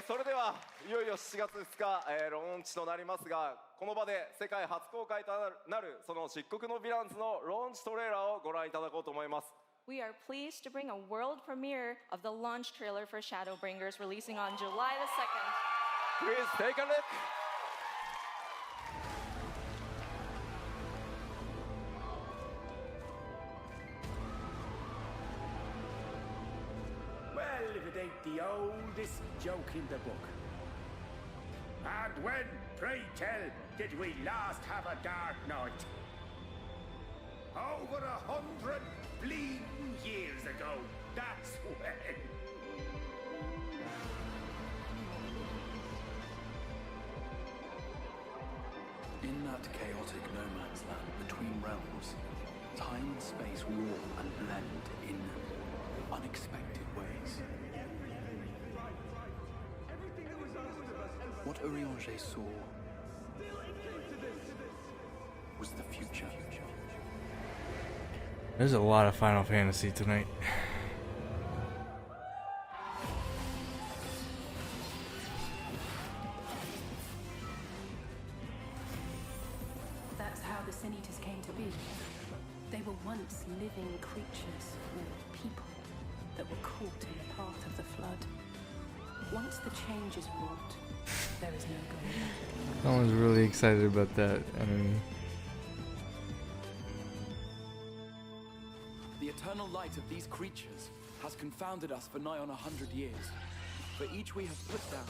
それではいよいよ7月2日、ローンチとなりますが、この場で世界初公開となるその漆黒のヴィランズのローンチトレーラーをご覧いただこうと思います。 We are pleased to bring a world premiere of the launch trailer for Shadowbringers releasing on July the 2nd. Please take a look. Well, if it ain't the oldest joke in the book. And when, pray tell, did we last have a dark night? Over 100 bleeding years ago, that's when. In that chaotic no man's land between realms, time and space warp and blend in unexpected ways. What Urianger saw was the future. There's a lot of Final Fantasy tonight. That's how the Sin Eaters came to be. They were once living creatures, or people, that were caught in the path of the flood. Once the change is wrought, there is no going back. Someone's really excited about that enemy. The eternal light of these creatures has confounded us for nigh on 100 years. For each we have put down,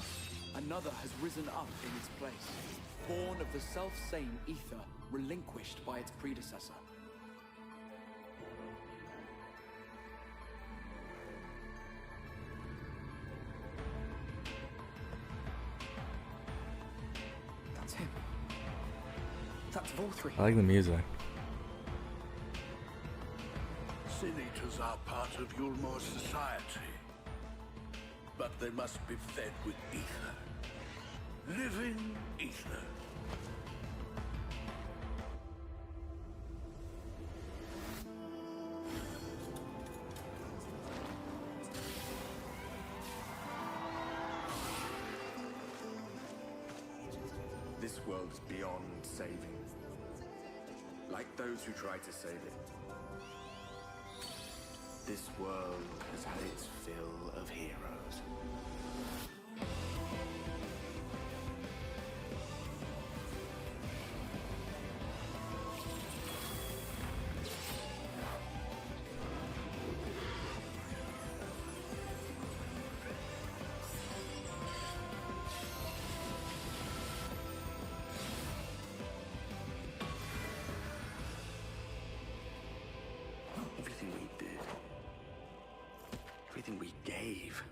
another has risen up in its place, born of the self-same ether, relinquished by its predecessor. That's him. That's Volthree. I like the music. Sin Eaters are part of Yulmor's society, but they must be fed with ether. Living ether. This world is beyond saving. Like those who try to save it. This world has had its fill of heroes. Everything we did, everything we gave,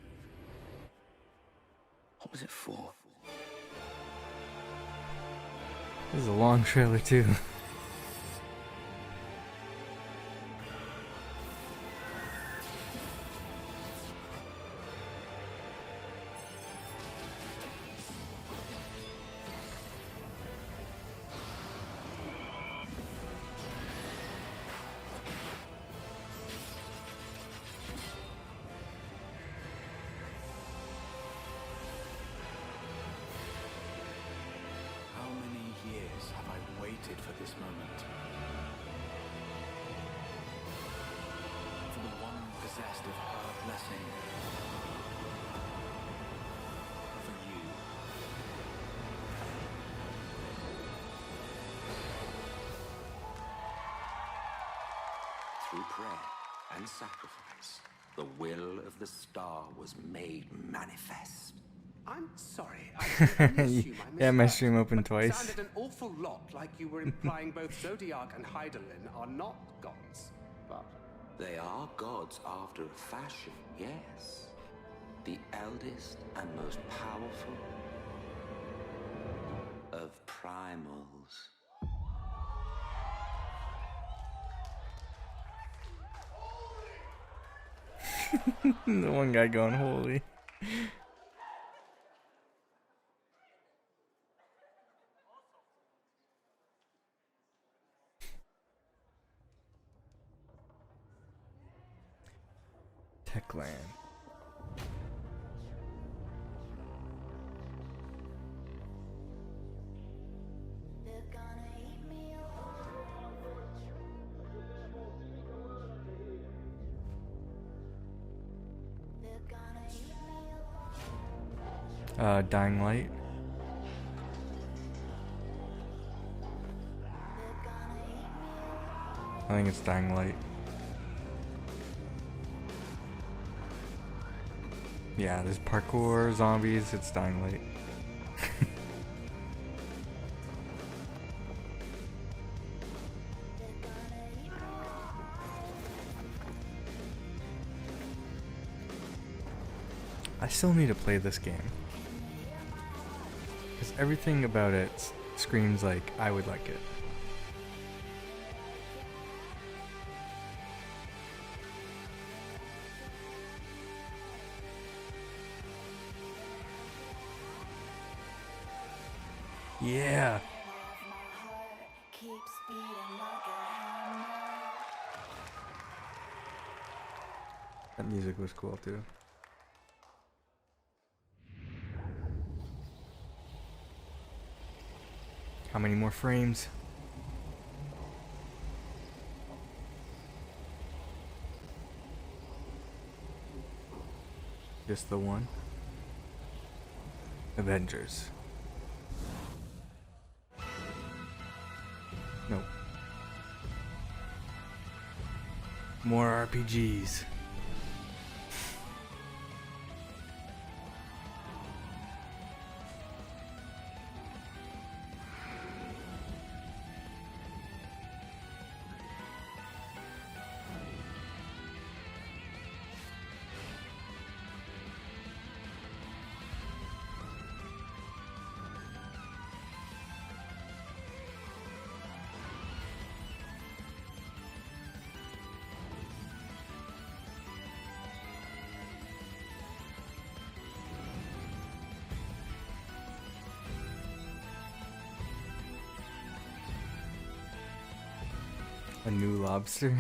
what was it for? This is a long trailer too. How many years have I waited for this moment? For the one possessed of her blessing. For you. Through prayer and sacrifice, the will of the star was made manifest. I'm sorry. I assume I Yeah, my misheard. stream opened But twice. It sounded an awful lot like you were implying both Zodiac and Hydaelyn are not gods. But They are gods after a fashion, yes. The eldest and most powerful of primals. The one guy going holy. Techland. Dying Light. I think it's Dying Light. Yeah, there's parkour, zombies, it's Dying Light. I still need to play this game. Because everything about it screams like I would like it. Yeah. That music was cool too. How many more frames? Just the one? Avengers. Nope. More RPGs. A new lobster.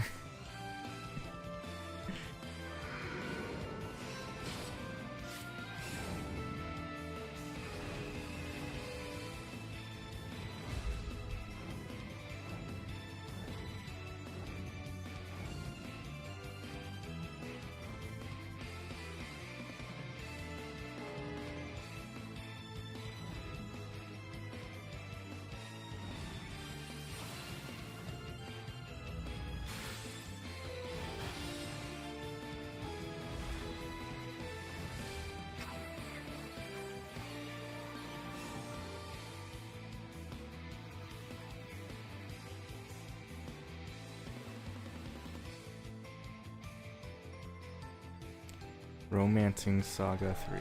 Romancing Saga 3.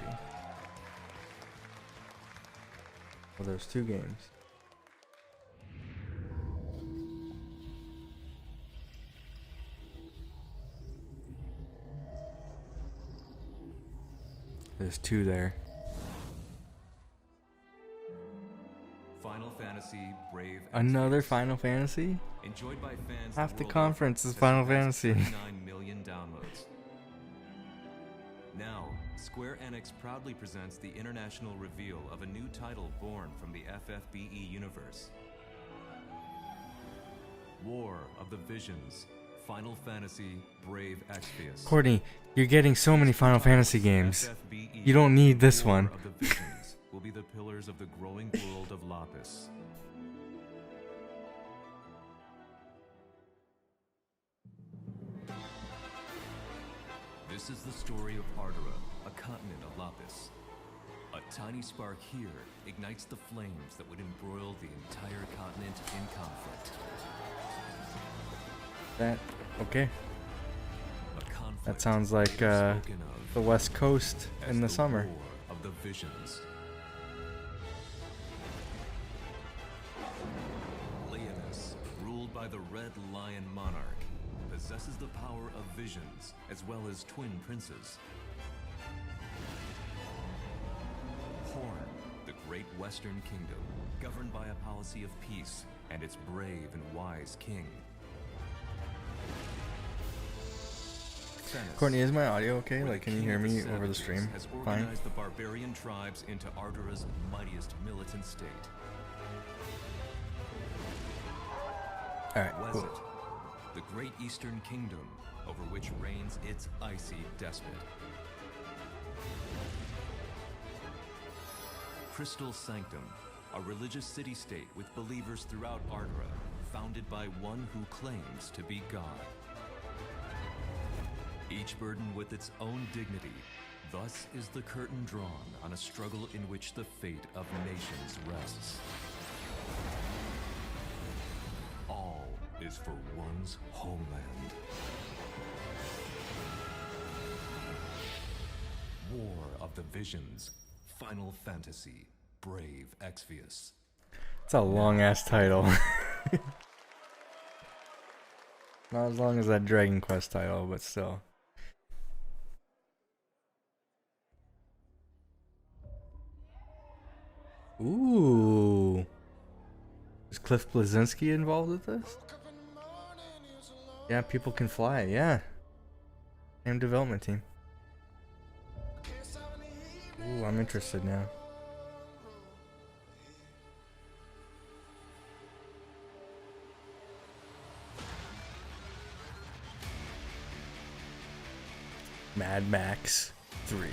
Well, there's 2 games. There's 2 there. Final Fantasy Brave. Another Final Fantasy? Enjoyed by fans. Half the conference is Final Fantasy. 9 million downloads. Now, Square Enix proudly presents the international reveal of a new title born from the FFBE universe. War of the Visions, Final Fantasy Brave Exvius. Courtney, you're getting so many Final Fantasy games. You don't need this one. War of the Visions will be the pillars of the growing world of Lapis. This is the story of Ardora, a continent of Lapis. A tiny spark here ignites the flames that would embroil the entire continent in conflict. Okay. That sounds like the West Coast in the summer. War of the Visions. Leonis, ruled by the Red Lion Monarch, possesses the power of visions, as well as twin princes. Horn, the great Western Kingdom, governed by a policy of peace, and its brave and wise king. Senis, Courtney, is my audio okay? where Like, the can you king hear of me the over the savages stream? has Fine. organized the barbarian tribes into Ardura's mightiest militant state. Alright, cool. Wesset, the great eastern kingdom over which reigns its icy despot. Crystal Sanctum, a religious city-state with believers throughout Ardura, founded by one who claims to be God. Each burdened with its own dignity, thus is the curtain drawn on a struggle in which the fate of nations rests. All is for one's homeland. War of the Visions, Final Fantasy, Brave Exvius. It's a long ass title. Not as long as that Dragon Quest title, but still. Ooh. Is Cliff Blazinski involved with this? Yeah, People Can Fly, yeah. Same development team. Ooh, I'm interested now. Mad Max 3.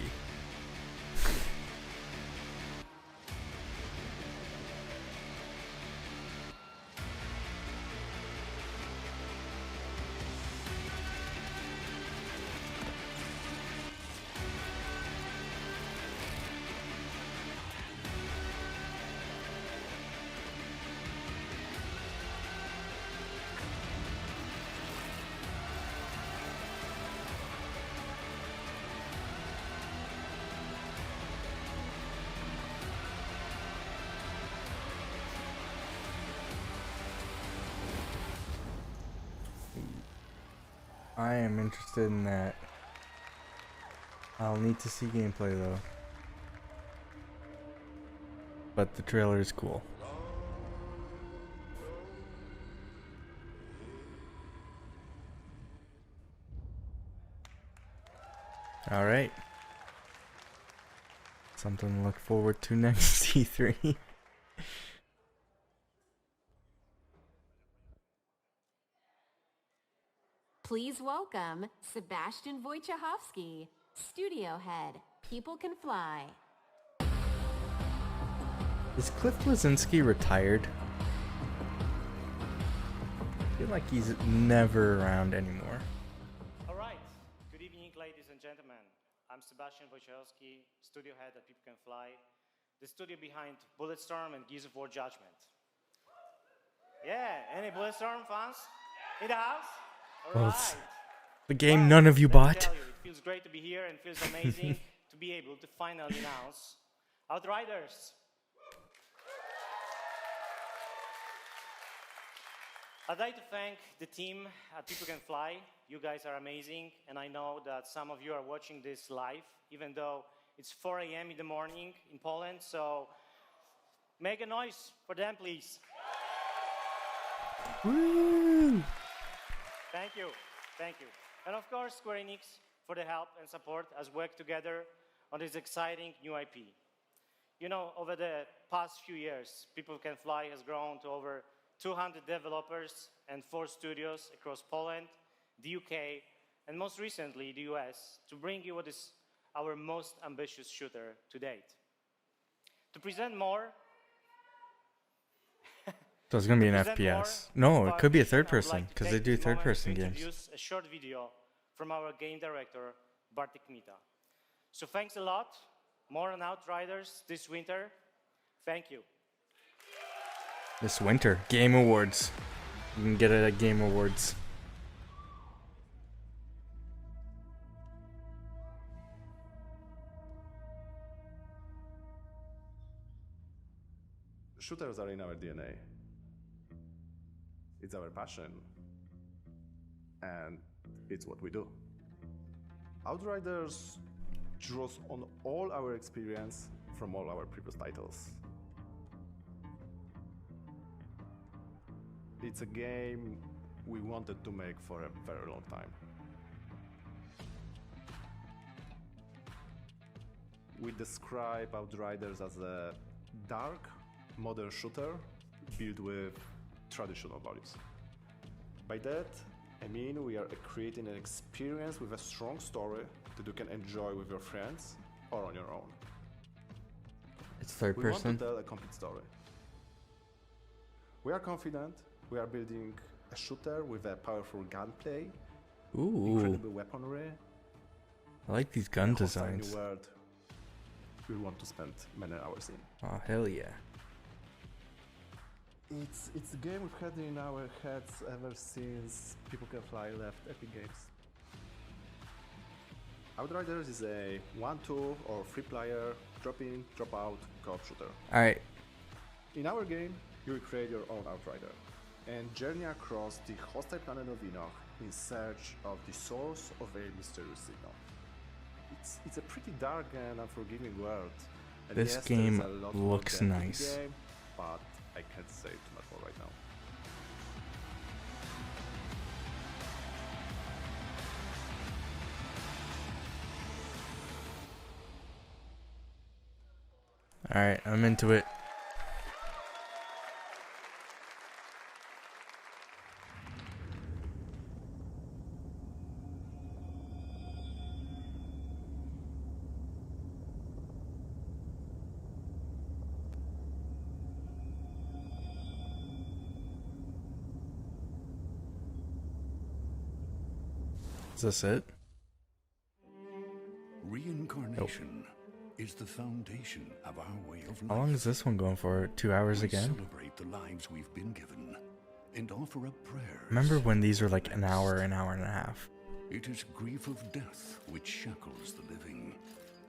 I am interested in that. I'll need to see gameplay though. But the trailer is cool. Alright. Something to look forward to next E3. Please welcome Sebastian Wojciechowski, Studio Head, People Can Fly. Is Cliff Blazinski retired? I feel like he's never around anymore. All right. Good evening, ladies and gentlemen. I'm Sebastian Wojciechowski, Studio Head at People Can Fly, the studio behind Bulletstorm and Gears of War Judgment. Yeah, any Bulletstorm fans in the house? All Well, right. it's the game none of you bought. Tell you, it feels great to be here and feels amazing to be able to finally announce Outriders. I'd like to thank the team at People Can Fly. You guys are amazing, and I know that some of you are watching this live, even though it's 4 a.m. in the morning in Poland, so make a noise for them, please. Woo! Thank you. Thank you. And of course, Square Enix for the help and support as we work together on this exciting new IP. You know, over the past few years, People Can Fly has grown to over 200 developers and 4 studios across Poland, the UK, and most recently the US to bring you what is our most ambitious shooter to date. To present more, So it's gonna be an FPS. No, it could be a third person, because they do third person games. Introduce a short video from our game director, Bartek Mita. So thanks a lot. More on Outriders this winter. Thank you. This winter, Game Awards. You can get it at Game Awards. Shooters are in our DNA. It's our passion. And it's what we do. Outriders draws on all our experience from all our previous titles. It's a game we wanted to make for a very long time. we describe Outriders as a dark, modern shooter built with traditional values. By that, I mean we are creating an experience with a strong story that you can enjoy with your friends or on your own. It's third We person. want to tell a complete story. We are confident we are building a shooter with a powerful gunplay, incredible weaponry. I like these gun a hostile new designs. world we want to spend many hours in. Oh, hell yeah. It's a game we've had in our heads ever since People Can Fly left Epic Games. Outriders is a 1, 2 or 3 player drop in, drop out co-op shooter. Alright. In our game, you will create your own Outrider and journey across the hostile planet of Enoch in search of the source of a mysterious signal. It's a pretty dark and unforgiving world. And This yes, game there's a lot more looks depth to the nice. game, but I can't say too much more right now. Alright, I'm into it. Is this it? Reincarnation is the foundation of our way of life. How long is this one going for? 2 hours We again? celebrate the lives we've been given and offer up prayers. Remember when these were like an hour and a half? It is grief of death which shackles the living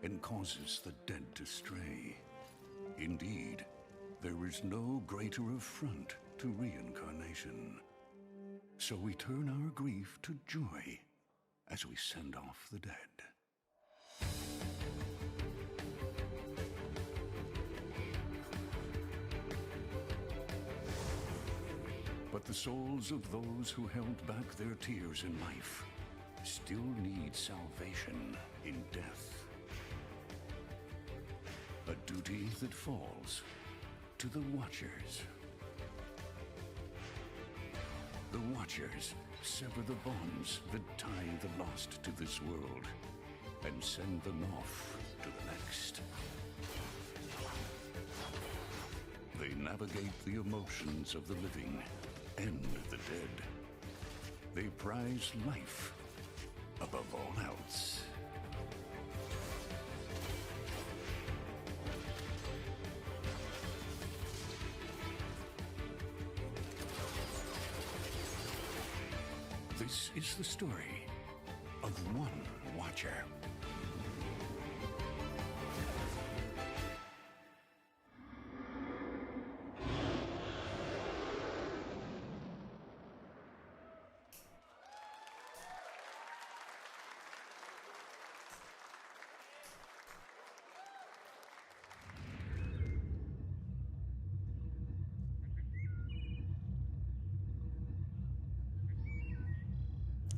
and causes the dead to stray. Indeed, there is no greater affront to reincarnation. So we turn our grief to joy as we send off the dead. But the souls of those who held back their tears in life still need salvation in death. A duty that falls to the Watchers. The Watchers sever the bonds that tie the lost to this world and send them off to the next. They navigate the emotions of the living and the dead. They prize life above all else. This is the story of one Watcher.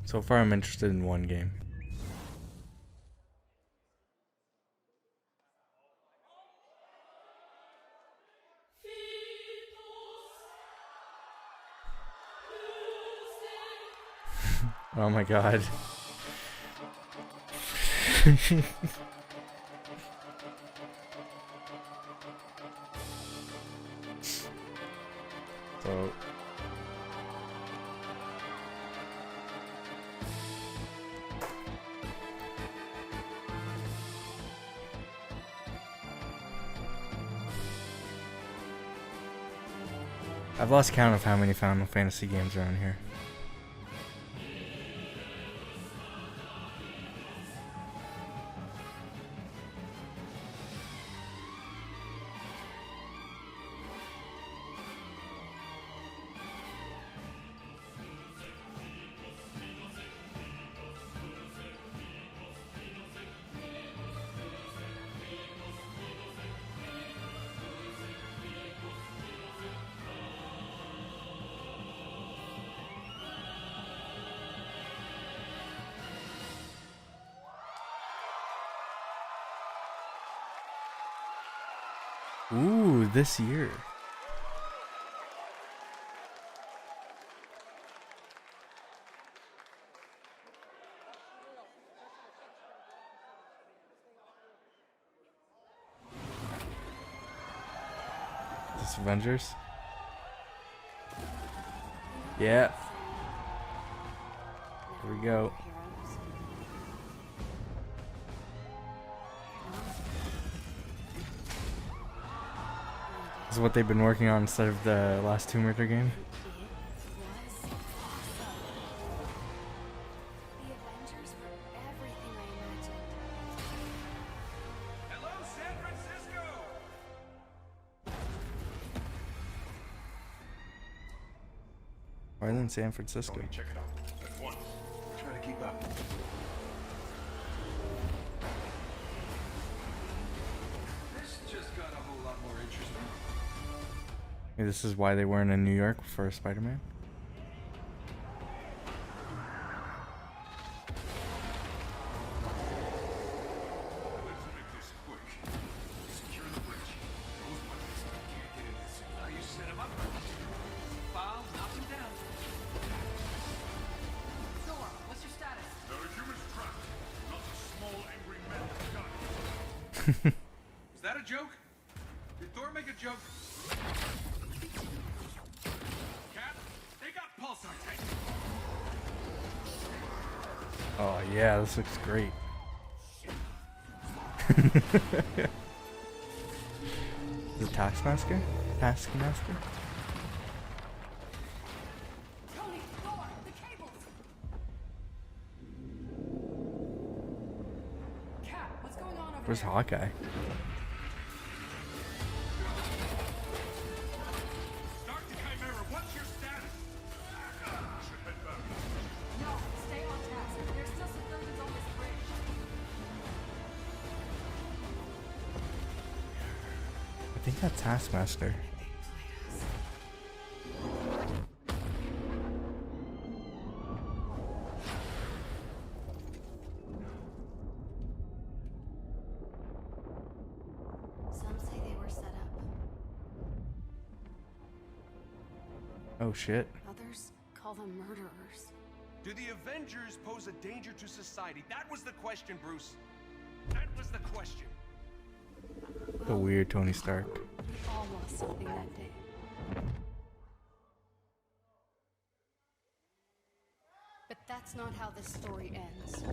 So far, I'm interested in one game. Oh my god. So I've lost count of how many Final Fantasy games are on here. Ooh, this year. This Avengers? Yeah. Here we go. This is what they've been working on instead of the last Tomb Raider game. The Avengers were everything I imagined. Hello, San Francisco! Why in San Francisco? Check it out at once. Try to keep up. This just got a whole lot more interesting. Maybe this is why they weren't in New York for Spider-Man. Let's make this quick. Secure the bridge. Those buttons can't get in this. How you set them up? File, knock him down. Thor, what's your status? There are humans trapped. Not a small angry men got. Is that a joke? Did Thor make a joke? Cap, they got pulsar tanks. Oh yeah, this looks great. The Taskmaster? Taskmaster? Tony, Thor, the cables! Cap, what's going on over Where's there? Hawkeye? Start to Chimera, what's your status? Should head back. No, stay on task. There's still civilians on this bridge. I think that's Taskmaster. Some say they were set up. Oh shit. Others call them murderers. Do the Avengers pose a danger to society? That was the question, Bruce. That was the question. The weird Tony Stark. We all lost something that day. But that's not how this story ends.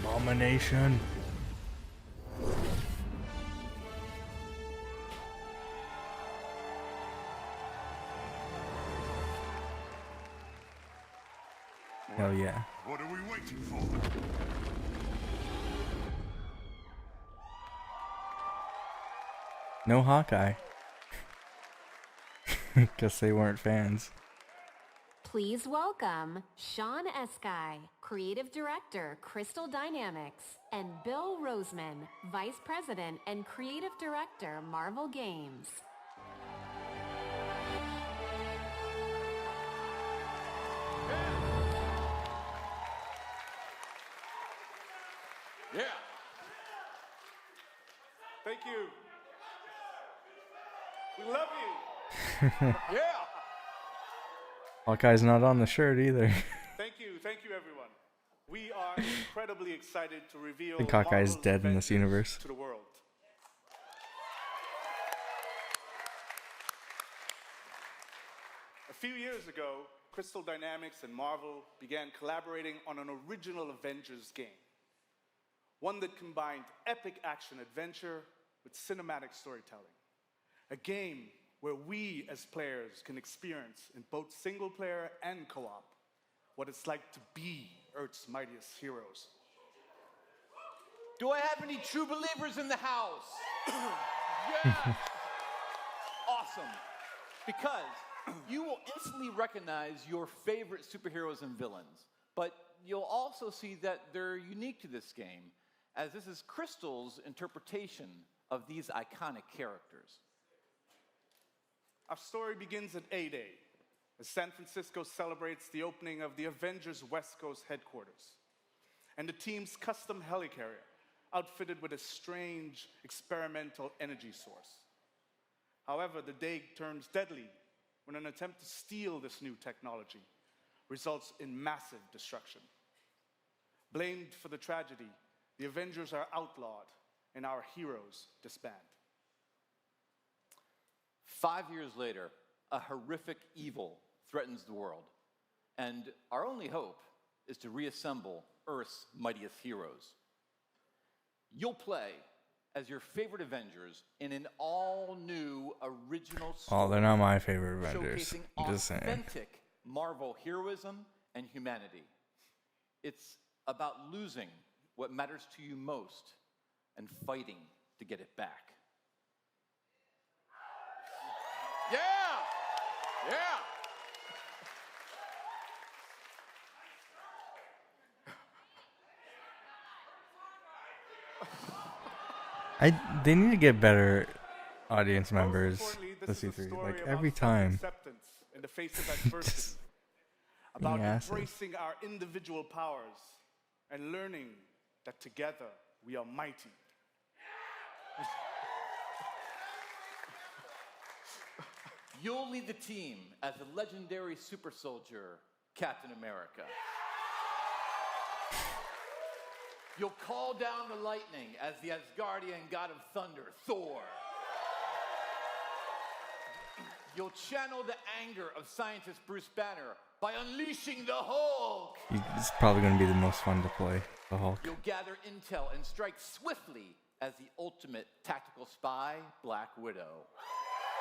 Abomination. Hell yeah. What are we waiting for? No Hawkeye. Guess they weren't fans. Please welcome Sean Eskai, Creative Director, Crystal Dynamics, and Bill Roseman, Vice President and Creative Director, Marvel Games. Yeah. Thank you. We love you. Yeah. Hawkeye's not on the shirt either. Thank you, everyone. We are incredibly excited to reveal I think Hawkeye's Marvel's dead in this Avengers universe. to the world. A few years ago, Crystal Dynamics and Marvel began collaborating on an original Avengers game. One that combined epic action adventure with cinematic storytelling. A game where we as players can experience in both single player and co-op what it's like to be Earth's mightiest heroes. Do I have any true believers in the house? Yeah! Awesome. Because you will instantly recognize your favorite superheroes and villains, but you'll also see that they're unique to this game, as this is Crystal's interpretation of these iconic characters. Our story begins at A-Day, as San Francisco celebrates the opening of the Avengers West Coast headquarters and the team's custom helicarrier, outfitted with a strange experimental energy source. However, the day turns deadly when an attempt to steal this new technology results in massive destruction. Blamed for the tragedy, the Avengers are outlawed and our heroes disband. 5 years later, a horrific evil threatens the world, and our only hope is to reassemble Earth's mightiest heroes. You'll play as your favorite Avengers in an all-new original story. Oh, they're not my favorite Avengers. Showcasing I'm just saying. authentic Marvel heroism and humanity. It's about losing what matters to you most and fighting to get it back. Yeah! Yeah! They need to get better audience members to This is a C3. story Like about every time. acceptance in the face of adversity, about asses. embracing our individual powers and learning that together we are mighty. You'll lead the team as the legendary super soldier, Captain America. You'll call down the lightning as the Asgardian god of thunder, Thor. You'll channel the anger of scientist Bruce Banner by unleashing the Hulk. It's probably going to be the most fun to play, the Hulk. You'll gather intel and strike swiftly as the ultimate tactical spy, Black Widow.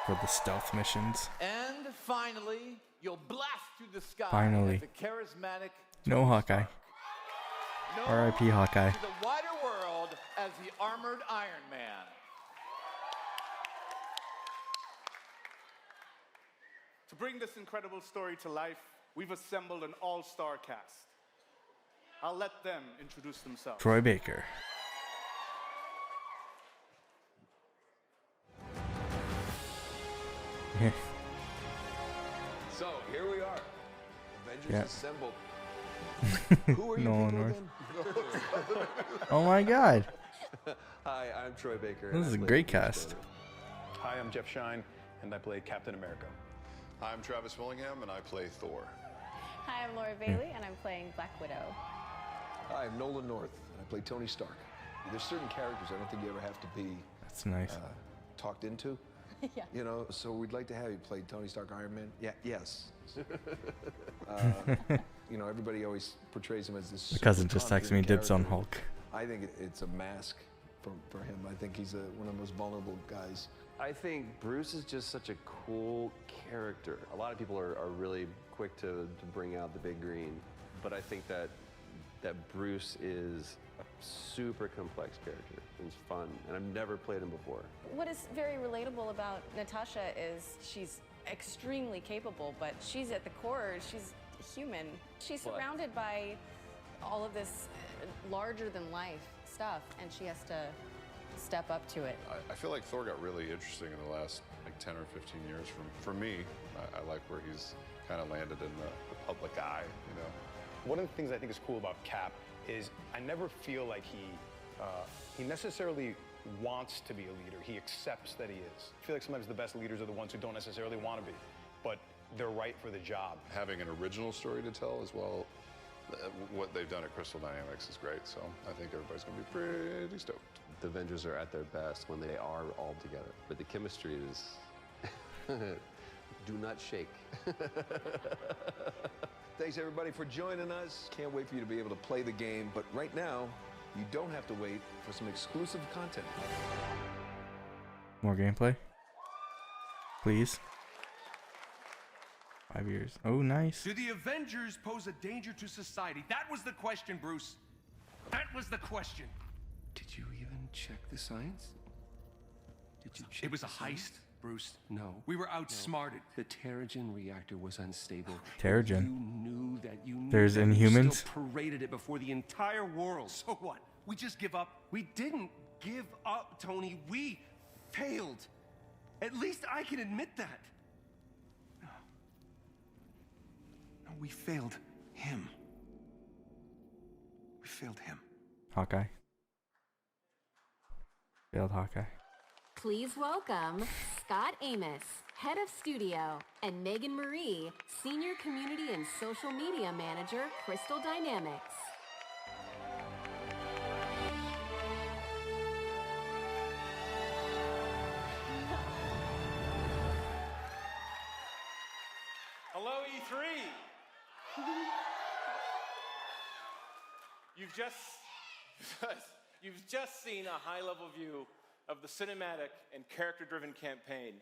For the stealth missions. And finally, you'll blast through the sky Finally. as the charismatic No Hawkeye. R.I.P. Hawkeye. to the wider world as the armored Iron Man. To bring this incredible story to life, we've assembled an all-star cast. I'll let them introduce themselves. Troy Baker. So, here we are. Avengers Yeah. assembled. Who are you Nolan people North. again? Oh my god. Hi, I'm Troy Baker. This and is I a play great Bruce cast. Banner. Hi, I'm Jeff Shine, and I play Captain America. Hi, I'm Travis Willingham, and I play Thor. Hi, I'm Laura Bailey, and I'm playing Black Widow. Hi, I'm Nolan North, and I play Tony Stark. There's certain characters I don't think you ever have to be That's nice. talked into. Yeah. You know, so we'd like to have you play Tony Stark, Iron Man. Yeah, yes. You know, everybody always portrays him as this. My cousin super just texted me confident dibs on character. Hulk. I think it's a mask for him. I think he's one of the most vulnerable guys. I think Bruce is just such a cool character. A lot of people are really quick to bring out the big green, but I think that Bruce is a super complex character. It's fun, and I've never played him before. What is very relatable about Natasha is she's extremely capable, but she's at the core, she's human. She's But- surrounded by all of this larger than life stuff, and she has to step up to it. I feel like Thor got really interesting in the last 10 or 15 years. For me, I like where he's kind of landed in the public eye, you know. One of the things I think is cool about Cap is I never feel like he necessarily wants to be a leader. He accepts that he is. I feel like sometimes the best leaders are the ones who don't necessarily want to be, but they're right for the job. Having an original story to tell as well, what they've done at Crystal Dynamics is great, so I think everybody's going to be pretty stoked. The Avengers are at their best when they are all together, but the chemistry is do not shake. Thanks everybody for joining us. Can't wait for you to be able to play the game, but right now, you don't have to wait for some exclusive content. More gameplay? Please. 5 years. Oh, nice. Do the Avengers pose a danger to society? That was the question, Bruce. That was the question. Did you even check the science? Did you check It was a the science? heist, Bruce. No. We were outsmarted. The Terrigen reactor was unstable. Terrigen. You knew that. You knew There's that. You Inhumans? still paraded it before the entire world. So what? We just give up? We didn't give up, Tony. We failed. At least I can admit that. We failed him. We failed him. Hawkeye. Failed Hawkeye. Please welcome Scott Amos, Head of Studio, and Megan Marie, Senior Community and Social Media Manager, Crystal Dynamics. Hello, E3. You've just seen a high-level view of the cinematic and character-driven campaign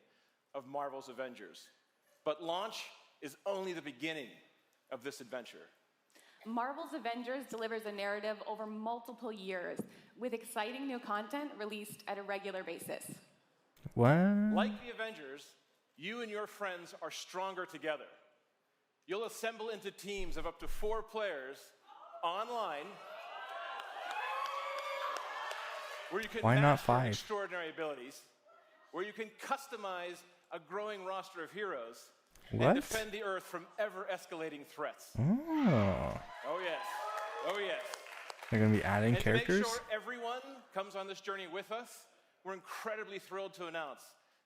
of Marvel's Avengers. But launch is only the beginning of this adventure. Marvel's Avengers delivers a narrative over multiple years, with exciting new content released at a regular basis. What? Like the Avengers, you and your friends are stronger together. You'll assemble into teams of up to 4 players online, where you can Why not master 5? extraordinary abilities, where you can customize a growing roster of heroes, What? and defend the Earth from ever-escalating threats. Oh. Oh yes, oh yes. They're gonna be adding And characters? to make sure everyone comes on this journey with us, we're incredibly thrilled to announce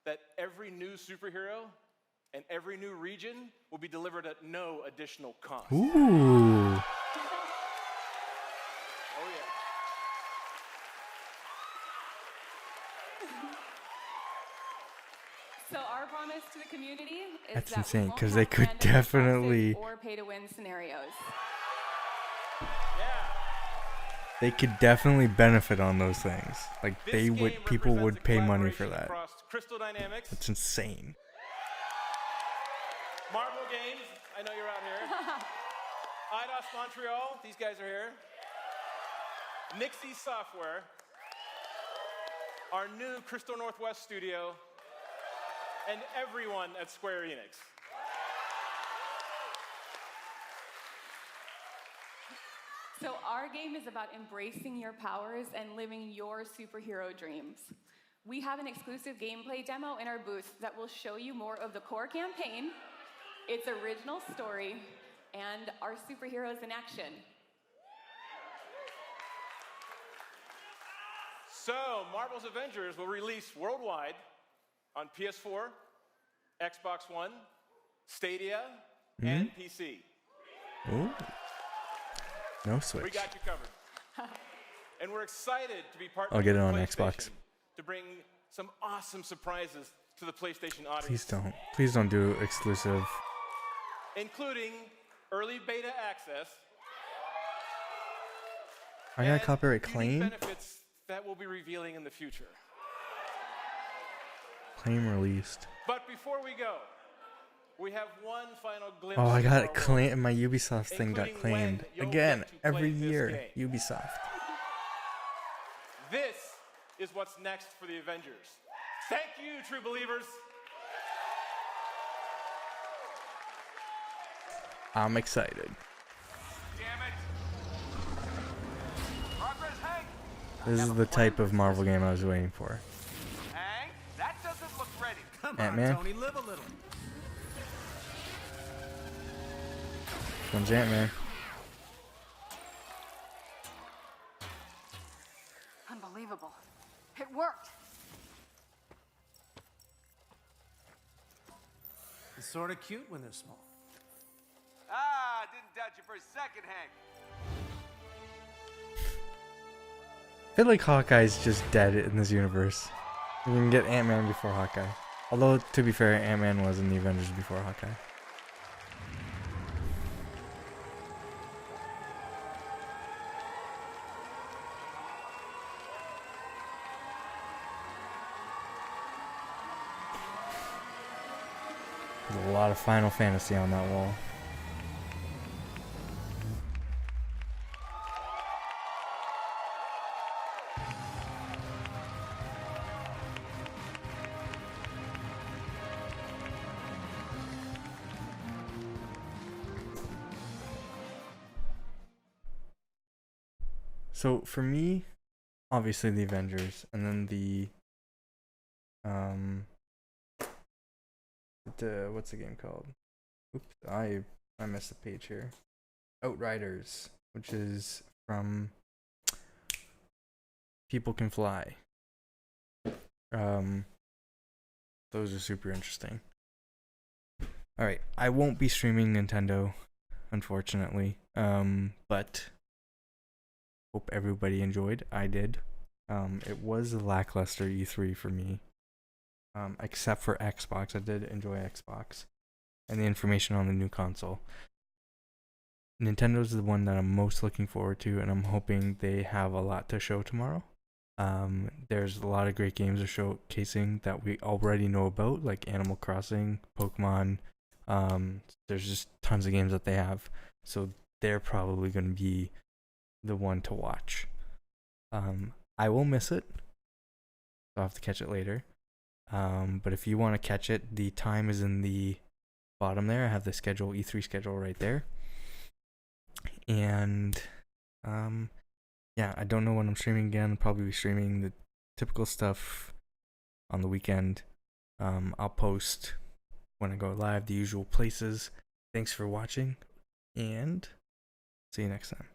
that every new superhero and every new region will be delivered at no additional cost. Ooh. Oh yeah. So our promise to the community is That's that insane, we won't 'cause they have could random definitely- toxic or pay-to-win scenarios. They could definitely benefit on those things. Like This they would, game people would represents a pay money for collaboration that. across Crystal Dynamics, That's insane. Marvel Games, I know you're out here. IDOS Montreal, these guys are here. Nixie Software, our new Crystal Northwest studio, and everyone at Square Enix. So our game is about embracing your powers and living your superhero dreams. We have an exclusive gameplay demo in our booth that will show you more of the core campaign, its original story, and our superheroes in action. So, Marvel's Avengers will release worldwide on PS4, Xbox One, Stadia, and PC. Ooh. No Switch. We got you covered. And we're excited to be partnering I'll get it with on PlayStation Xbox. to bring some awesome surprises to the PlayStation audience. Please don't. Please don't do exclusive. Including early beta access. I got copyright unique claim. benefits that we'll be revealing in the future. Claim released. But before we go, we have one final glimpse. Oh, I of got our it world, claimed. My Ubisoft thing got including claimed when you'll again get to every play this year. game. Ubisoft. This is what's next for the Avengers. Thank you, true believers. I'm excited. Progress, Hank. This is the type of Marvel game I was waiting for. Hank, that doesn't look ready. Come Ant-Man. on, Tony, live a little. One's Ant-Man. Unbelievable. It worked. It's sort of cute when they're small. Ah, didn't doubt you for a second, Hank. I feel like Hawkeye's just dead in this universe. We can get Ant-Man before Hawkeye. Although, to be fair, Ant-Man was in the Avengers before Hawkeye. There's a lot of Final Fantasy on that wall. So for me, obviously the Avengers, and then the what's the game called? Oops, I I missed the page here. Outriders, which is from People Can Fly. Those are super interesting. Alright, I won't be streaming Nintendo, unfortunately. But hope everybody enjoyed. I did. It was a lackluster E3 for me. Except for Xbox. I did enjoy Xbox. And the information on the new console. Nintendo's the one that I'm most looking forward to, and I'm hoping they have a lot to show tomorrow. There's a lot of great games they're showcasing that we already know about, like Animal Crossing, Pokemon. There's just tons of games that they have, so they're probably going to be the one to watch. I will miss it, so I'll have to catch it later. But if you want to catch it, the time is in the bottom there. I have the schedule, E3 schedule right there. And yeah, I don't know when I'm streaming again. I'll probably be streaming the typical stuff on the weekend. I'll post when I go live, the usual places. Thanks for watching, and see you next time.